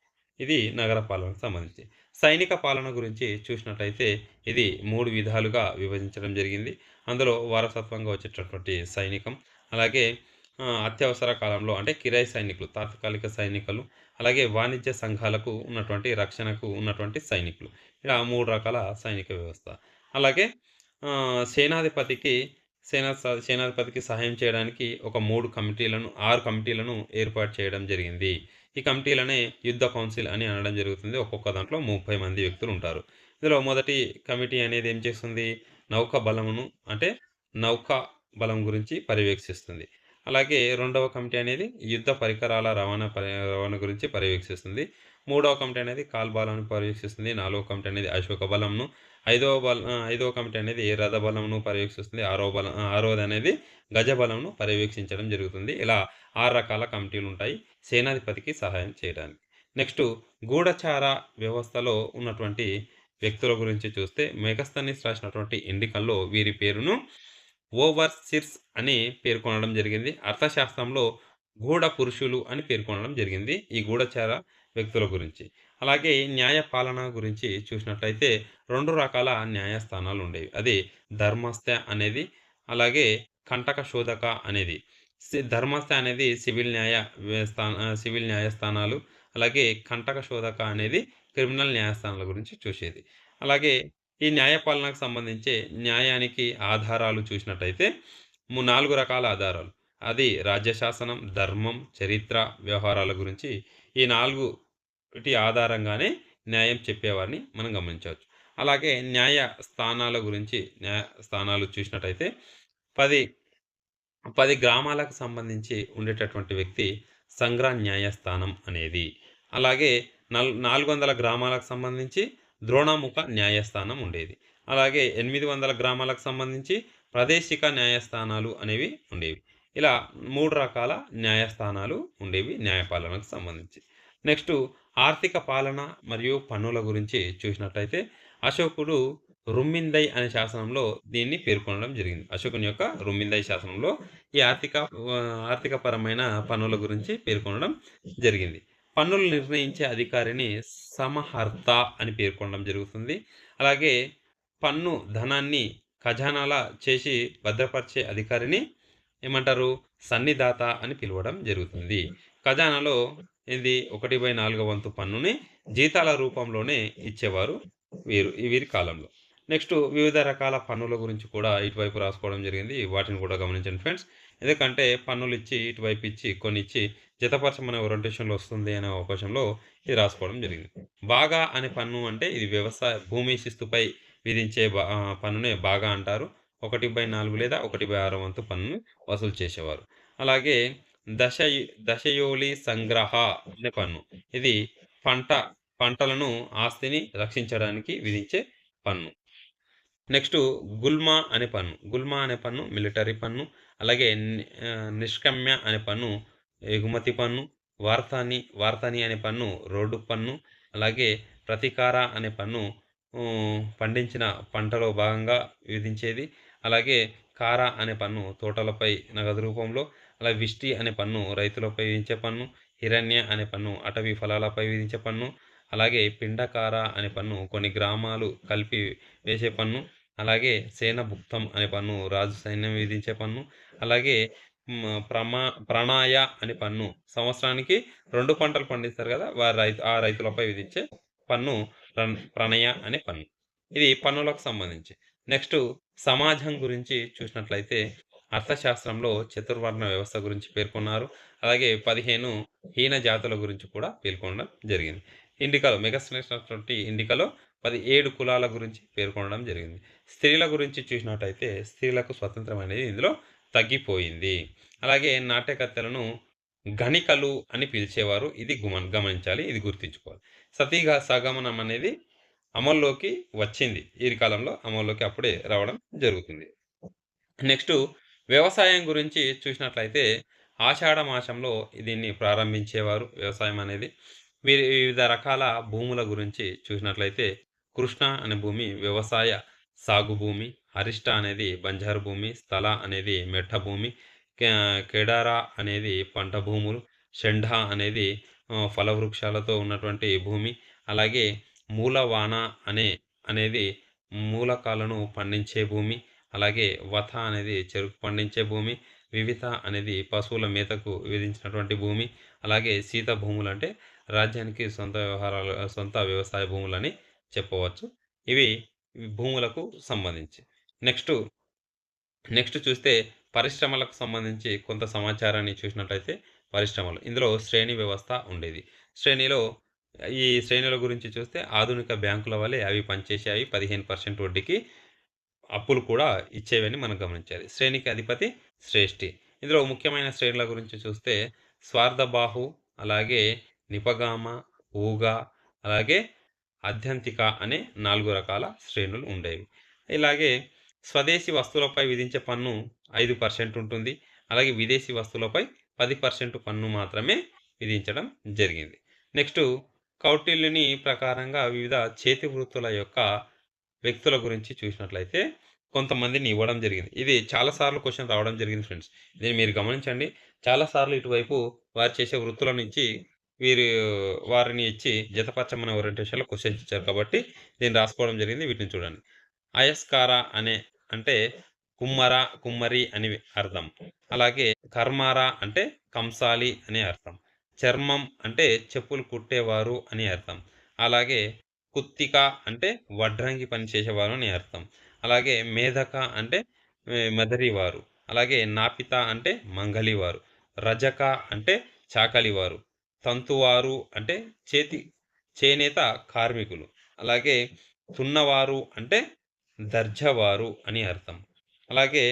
ఇది నగర పాలనకు సంబంధించి. సైనిక పాలన గురించి చూసినట్టయితే ఇది 3 విధాలుగా విభజించడం జరిగింది. అందులో వారసత్వంగా వచ్చేటటువంటి సైనికం, అలాగే అత్యవసర కాలంలో అంటే కిరాయి సైనికులు, తాత్కాలిక సైనికులు, అలాగే వాణిజ్య సంఘాలకు ఉన్నటువంటి రక్షణకు ఉన్నటువంటి సైనికులు. ఇలా 3 రకాల సైనిక వ్యవస్థ. అలాగే సేనాధిపతికి సేనాధిపతికి సహాయం చేయడానికి ఒక 6 కమిటీలను ఏర్పాటు చేయడం జరిగింది. ఈ కమిటీలనే యుద్ధ కౌన్సిల్ అని అనడం జరుగుతుంది. ఒక్కొక్క దాంట్లో 30 మంది వ్యక్తులుంటారు. ఇందులో మొదటి కమిటీ అనేది ఏం చేస్తుంది? నౌకా బలమును అంటే నౌకా బలం గురించి పర్యవేక్షిస్తుంది. అలాగే రెండవ కమిటీ అనేది యుద్ధ పరికరాల రవాణా గురించి పర్యవేక్షిస్తుంది. మూడవ కమిటీ అనేది కాల్బాలను పర్యవేక్షిస్తుంది. నాలుగవ కమిటీ అనేది అశోక బలంను, ఐదవ కమిటీ అనేది రథ బలంను పర్యవేక్షిస్తుంది. ఆరవది అనేది గజ బలంను పర్యవేక్షించడం జరుగుతుంది. ఇలా 6 రకాల కమిటీలుంటాయి సేనాధిపతికి సహాయం చేయడానికి. నెక్స్టు గూఢచార వ్యవస్థలో ఉన్నటువంటి వ్యక్తుల గురించి చూస్తే మెగస్తనీస్ రాసినటువంటి ఎండికల్లో వీరి పేరును ఓవర్సిర్స్ అని పేర్కొనడం జరిగింది. అర్థశాస్త్రంలో గూఢ పురుషులు అని పేర్కొనడం జరిగింది ఈ గూఢచార వ్యక్తుల గురించి. అలాగే న్యాయ పాలన గురించి చూసినట్లయితే 2 రకాల న్యాయస్థానాలు ఉండేవి. అది ధర్మస్థ అనేది, అలాగే కంటక శోధక అనేది. ధర్మస్థ అనేది సివిల్ న్యాయస్థానాలు, అలాగే కంటక శోధక అనేది క్రిమినల్ న్యాయస్థానాల గురించి చూసేది. అలాగే ఈ న్యాయపాలనకు సంబంధించి న్యాయానికి ఆధారాలు చూసినట్టయితే 4 రకాల ఆధారాలు. అది రాజ్యశాసనం, ధర్మం, చరిత్ర, వ్యవహారాల గురించి ఈ 4 ఆధారంగానే న్యాయం చెప్పేవారిని మనం గమనించవచ్చు. అలాగే న్యాయ స్థానాలు చూసినట్టయితే 10 గ్రామాలకు సంబంధించి ఉండేటటువంటి వ్యక్తి సంగ్ర న్యాయస్థానం అనేది. అలాగే 400 గ్రామాలకు సంబంధించి ద్రోణముఖ న్యాయస్థానం ఉండేది. అలాగే 800 గ్రామాలకు సంబంధించి ప్రాదేశిక న్యాయస్థానాలు అనేవి ఉండేవి. ఇలా 3 రకాల న్యాయస్థానాలు ఉండేవి న్యాయపాలనకు సంబంధించి. నెక్స్టు ఆర్థిక పాలన మరియు పన్నుల గురించి చూసినట్లయితే అశోకుడు రుమ్మిందై అనే శాసనంలో దీన్ని పేర్కొనడం జరిగింది. అశోకుని యొక్క రుమ్మిందై శాసనంలో ఈ ఆర్థికపరమైన పన్నుల గురించి పేర్కొనడం జరిగింది. పన్నులు నిర్ణయించే అధికారిని సమహర్త అని పేర్కొనడం జరుగుతుంది. అలాగే పన్ను ధనాన్ని ఖజానాల చేసి భద్రపరిచే అధికారిని ఏమంటారు? సన్నిధాత అని పిలవడం జరుగుతుంది. ఖజానాలో ఇది 1/4 వంతు పన్నుని జీతాల రూపంలోనే ఇచ్చేవారు వీరి కాలంలో. నెక్స్ట్ వివిధ రకాల పన్నుల గురించి కూడా ఇటువైపు రాసుకోవడం జరిగింది. వాటిని కూడా గమనించండి ఫ్రెండ్స్. ఎందుకంటే పన్నులిచ్చి, ఇటువైపు ఇచ్చి, కొన్నిచ్చి జతపరచమనే ఓరియంటేషన్‌లో వస్తుంది అనే అవకాశంలో ఇది రాసుకోవడం జరిగింది. బాగా అనే పన్ను అంటే ఇది భూమి శిస్తుపై విధించే పన్నునే బాగా అంటారు. 1/4 లేదా 1/6 వంతు పన్నును వసూలు చేసేవారు. అలాగే దశయ్ దశయోలి సంగ్రహ అనే పన్ను. ఇది పంట పంటలను, ఆస్తిని రక్షించడానికి విధించే పన్ను. నెక్స్టు గుల్మా అనే పన్ను. గుల్మా అనే పన్ను మిలిటరీ పన్ను. అలాగే నిష్కమ్య అనే పన్ను ఎగుమతి పన్ను. వార్తాని అనే పన్ను రోడ్డు పన్ను. అలాగే ప్రతికార అనే పన్ను పండించిన పంటలో భాగంగా విధించేది. అలాగే కారా అనే పన్ను తోటలపై నగదు రూపంలో. అలాగే విష్టి అనే పన్ను రైతులపై విధించే పన్ను. హిరణ్య అనే పన్ను అటవీ ఫలాలపై విధించే పన్ను. అలాగే పిండకార అనే పన్ను కొన్ని గ్రామాలు కలిపి వేసే పన్ను. అలాగే సేనభుక్తం అనే పన్ను రాజు సైన్యం విధించే పన్ను. అలాగే ప్రణాయ అనే పన్ను సంవత్సరానికి 2 పంటలు పండిస్తారు కదా! ఆ రైతులపై విధించే పన్ను ప్రణయ అనే పన్ను. ఇది పన్నులకు సంబంధించి. నెక్స్టు సమాజం గురించి చూసినట్లయితే అర్థశాస్త్రంలో చతుర్వర్ణ వ్యవస్థ గురించి పేర్కొన్నారు. అలాగే 15 హీన జాతుల గురించి కూడా పేర్కొనడం జరిగింది. ఇండికాలో మెగస్ నేసినటువంటి ఇండికాలో 17 కులాల గురించి పేర్కొనడం జరిగింది. స్త్రీల గురించి చూసినట్టయితే స్త్రీలకు స్వతంత్రం అనేది ఇందులో తగ్గిపోయింది. అలాగే నాట్యకత్తెలను గణికలు అని పిలిచేవారు. ఇది గమనించాలి. ఇది గుర్తుంచుకోవాలి. సగమనం అనేది అమల్లోకి వచ్చింది. ఈ కాలంలో అమల్లోకి అప్పుడే రావడం జరుగుతుంది. నెక్స్టు వ్యవసాయం గురించి చూసినట్లయితే ఆషాఢ మాసంలో దీన్ని ప్రారంభించేవారు వ్యవసాయం అనేది. వివిధ రకాల భూముల గురించి చూసినట్లయితే కృష్ణ అనే భూమి వ్యవసాయ సాగు భూమి. హరిష్ట అనేది బంజారు భూమి. స్థల అనేది మెట్ట భూమి. కేడారా అనేది పంట భూములు. షెంఢ అనేది ఫలవృక్షాలతో ఉన్నటువంటి భూమి. అలాగే మూలవాన అనేది మూలకాలను పండించే భూమి. అలాగే వథ అనేది చెరుకు పండించే భూమి. వివిధ అనేది పశువుల మేతకు విధించినటువంటి భూమి. అలాగే సీత భూములంటే రాజ్యానికి సొంత వ్యవసాయ భూములని చెప్పవచ్చు. ఇవి భూములకు సంబంధించి. నెక్స్ట్ చూస్తే పరిశ్రమలకు సంబంధించి కొంత సమాచారాన్ని చూసినట్లయితే పరిశ్రమలు. ఇందులో శ్రేణి వ్యవస్థ ఉండేది. ఈ శ్రేణుల గురించి చూస్తే ఆధునిక బ్యాంకుల వలె అవి పనిచేసేవి. 15% వడ్డీకి అప్పులు కూడా ఇచ్చేవని మనం గమనించాలి. శ్రేణికి అధిపతి శ్రేష్ఠి. ఇందులో ముఖ్యమైన శ్రేణుల గురించి చూస్తే స్వార్థబాహు, అలాగే నిపగామ, ఊగ, అలాగే ఆద్యంతిక అనే 4 రకాల శ్రేణులు ఉండేవి. ఇలాగే స్వదేశీ వస్తువులపై విధించే పన్ను 5% ఉంటుంది. అలాగే విదేశీ వస్తువులపై 10% పన్ను మాత్రమే విధించడం జరిగింది. నెక్స్టు కౌటిల్యుని ప్రకారంగా వివిధ చేతి వృత్తుల యొక్క వ్యక్తుల గురించి చూసినట్లయితే కొంతమందిని ఇవ్వడం జరిగింది. ఇది చాలా సార్లు క్వెషన్ రావడం జరిగింది ఫ్రెండ్స్. దీన్ని మీరు గమనించండి. చాలా సార్లు ఇటువైపు వారు చేసే వృత్తుల నుంచి వారిని ఇచ్చి జతపరచమనే ఓరియంటేషన్‌లో క్వెషన్స్ ఇచ్చారు కాబట్టి దీన్ని రాసుకోవడం జరిగింది. వీటిని చూడండి. అయస్కార అంటే కుమ్మరి అని అర్థం. అలాగే కర్మార అంటే కంసాలి అనే అర్థం. చర్మం అంటే చెప్పులు కుట్టేవారు అని అర్థం. అలాగే కుత్తిక అంటే వడ్రంగి పని చేసేవారు అని అర్థం. అలాగే మేధక అంటే మెదరివారు. అలాగే నాపిత అంటే మంగలివారు. రజక అంటే చాకలివారు. తంతువారు అంటే చేనేత కార్మికులు. అలాగే తున్నవారు అంటే దర్జవారు అని అర్థం. అలాగే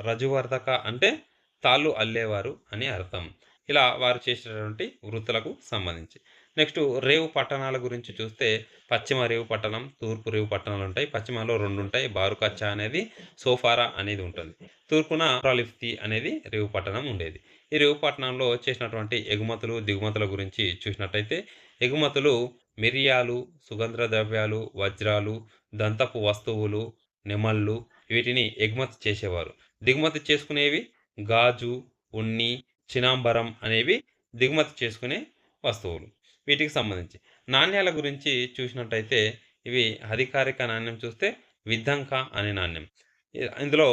రజువర్ధక అంటే తాళ్ళు అల్లేవారు అని అర్థం. ఇలా వారు చేసేటటువంటి వృత్తులకు సంబంధించి. నెక్స్ట్ రేవు పట్టణాల గురించి చూస్తే పశ్చిమ రేవు పట్టణం, తూర్పు రేవు పట్టణాలు ఉంటాయి. పశ్చిమలో 2 ఉంటాయి. బారుకచ్చా అనేది, సోఫారా అనేది ఉంటుంది. తూర్పున ప్రాలిఫ్తి అనేది రేవు పట్టణం ఉండేది. ఈ రేవు పట్టణంలో చేసినటువంటి ఎగుమతులు, దిగుమతుల గురించి చూసినట్టయితే ఎగుమతులు మిరియాలు, సుగంధ ద్రవ్యాలు, వజ్రాలు, దంతపు వస్తువులు, నెమళ్ళు వీటిని ఎగుమతి చేసేవారు. దిగుమతి చేసుకునేవి గాజు, ఉన్ని, చినాంబరం అనేవి దిగుమతి చేసుకునే వస్తువులు. వీటికి సంబంధించి నాణ్యాల గురించి చూసినట్టయితే ఇవి అధికారిక నాణ్యం చూస్తే విద్దంక అనే నాణ్యం. ఇందులో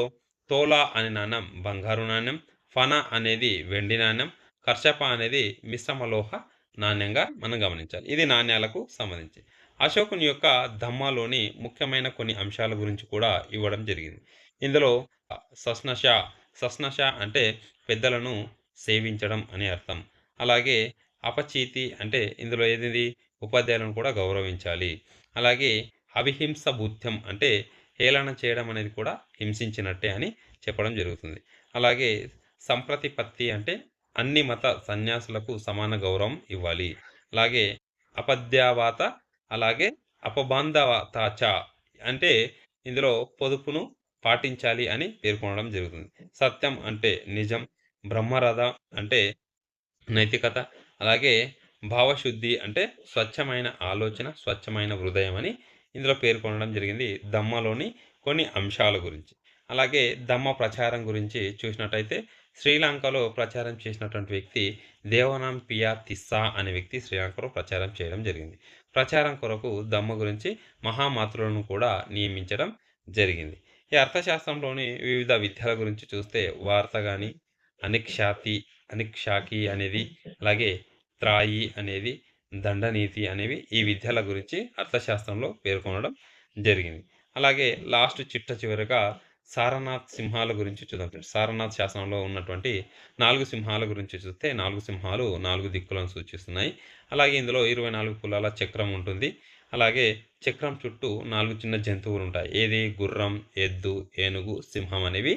తోలా అనే నాణ్యం బంగారు నాణ్యం. ఫన అనేది వెండి నాణ్యం. కర్షప అనేది మిశ్రమ లోహ నాణ్యంగా మనం గమనించాలి. ఇది నాణ్యాలకు సంబంధించి. అశోకుని యొక్క ధమ్మాలోని ముఖ్యమైన కొన్ని అంశాల గురించి కూడా ఇవ్వడం జరిగింది. ఇందులో సస్నష, సస్నష అంటే పెద్దలను సేవించడం అని అర్థం. అలాగే అపచీతి అంటే ఇందులో ఏదిది ఉపాధ్యాయులను కూడా గౌరవించాలి. అలాగే అవిహింస భూత్యం అంటే హేళన చేయడం అనేది కూడా హింసించినట్టే అని చెప్పడం జరుగుతుంది. అలాగే సంప్రతిపత్తి అంటే అన్ని మత సన్యాసులకు సమాన గౌరవం ఇవ్వాలి. అలాగే అపద్యావాత, అలాగే అపబాంధవతాచ అంటే ఇందులో పొదుపును పాటించాలి అని పేర్కొనడం జరుగుతుంది. సత్యం అంటే నిజం, బ్రహ్మరథ అంటే నైతికత, అలాగే భావశుద్ధి అంటే స్వచ్ఛమైన ఆలోచన, స్వచ్ఛమైన హృదయం అని ఇందులో పేర్కొనడం జరిగింది ధమ్మలోని కొన్ని అంశాల గురించి. అలాగే ధమ్మ ప్రచారం గురించి చూసినట్టయితే శ్రీలంకలో ప్రచారం చేసినటువంటి వ్యక్తి దేవనాంపియా తిస్సా అనే వ్యక్తి శ్రీలంకలో ప్రచారం చేయడం జరిగింది. ప్రచారం కొరకు ధమ్మ గురించి మహామాత్రులను కూడా నియమించడం జరిగింది. ఈ అర్థశాస్త్రంలోని వివిధ విద్యల గురించి చూస్తే వార్త గాని, అనిక్షాతి అనిక్షాకి అనేది, అలాగే త్రాయి అనేది, దండనీతి అనేవి ఈ విద్యల గురించి అర్థశాస్త్రంలో పేర్కొనడం జరిగింది. అలాగే లాస్ట్ చిట్ట చివరగా సారనాథ్ సింహాల గురించి చూద్దాం ఫ్రెండ్స్. సారనాథ్ శాసనంలో ఉన్నటువంటి 4 సింహాల గురించి చూస్తే 4 సింహాలు 4 దిక్కులను సూచిస్తున్నాయి. అలాగే ఇందులో 24 పుల్లాల చక్రం ఉంటుంది. అలాగే చక్రం చుట్టూ 4 చిన్న జంతువులుంటాయి. ఏది గుర్రం, ఎద్దు, ఏనుగు, సింహం అనేవి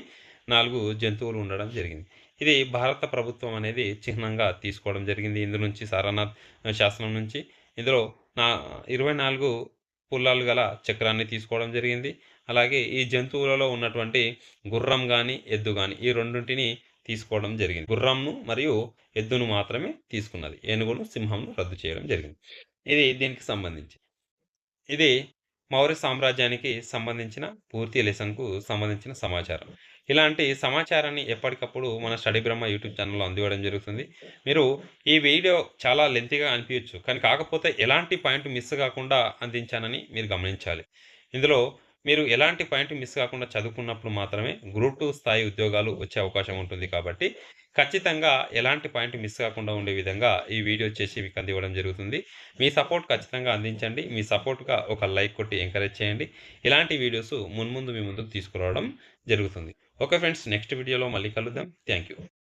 4 జంతువులు ఉండడం జరిగింది. ఇది భారత ప్రభుత్వం అనేది చిహ్నంగా తీసుకోవడం జరిగింది. ఇందు నుంచి సారనాథ్ శాసనం నుంచి. ఇందులో నా 24 పుల్లాలు గల చక్రాన్ని తీసుకోవడం జరిగింది. అలాగే ఈ జంతువులలో ఉన్నటువంటి గుర్రం గాని, ఎద్దు గాని ఈ రెండింటిని తీసుకోవడం జరిగింది. గుర్రంను మరియు ఎద్దును మాత్రమే తీసుకున్నది. ఏనుగును, సింహంను రద్దు చేయడం జరిగింది. ఇది దీనికి సంబంధించి. ఇది మౌర్య సామ్రాజ్యానికి సంబంధించిన పూర్తి లెసన్‌కు సంబంధించిన సమాచారం. ఇలాంటి సమాచారాన్ని ఎప్పటికప్పుడు మన స్టడీ బ్రహ్మ యూట్యూబ్ ఛానెల్‌లో అందివ్వడం జరుగుతుంది. మీరు ఈ వీడియో చాలా లెంతీగా అనిపియొచ్చు. కానీ కాకపోతే ఎలాంటి పాయింట్ మిస్ కాకుండా అందించానని మీరు గమనించాలి. ఇందులో మీరు ఎలాంటి పాయింట్ మిస్ కాకుండా చదువుకున్నప్పుడు మాత్రమే గ్రూప్ 2 స్థాయి ఉద్యోగాలు వచ్చే అవకాశం ఉంటుంది కాబట్టి, ఖచ్చితంగా ఎలాంటి పాయింట్ మిస్ కాకుండా ఉండే విధంగా ఈ వీడియో చేసి మీకు అందివ్వడం జరుగుతుంది. మీ సపోర్ట్ ఖచ్చితంగా అందించండి. మీ సపోర్ట్‌గా ఒక లైక్ కొట్టి ఎంకరేజ్ చేయండి. ఇలాంటి వీడియోస్ మున్ముందు మీ ముందుకు తీసుకురావడం జరుగుతుంది. ఓకే ఫ్రెండ్స్, నెక్స్ట్ వీడియోలో మళ్ళీ కలుద్దాం. Thank you.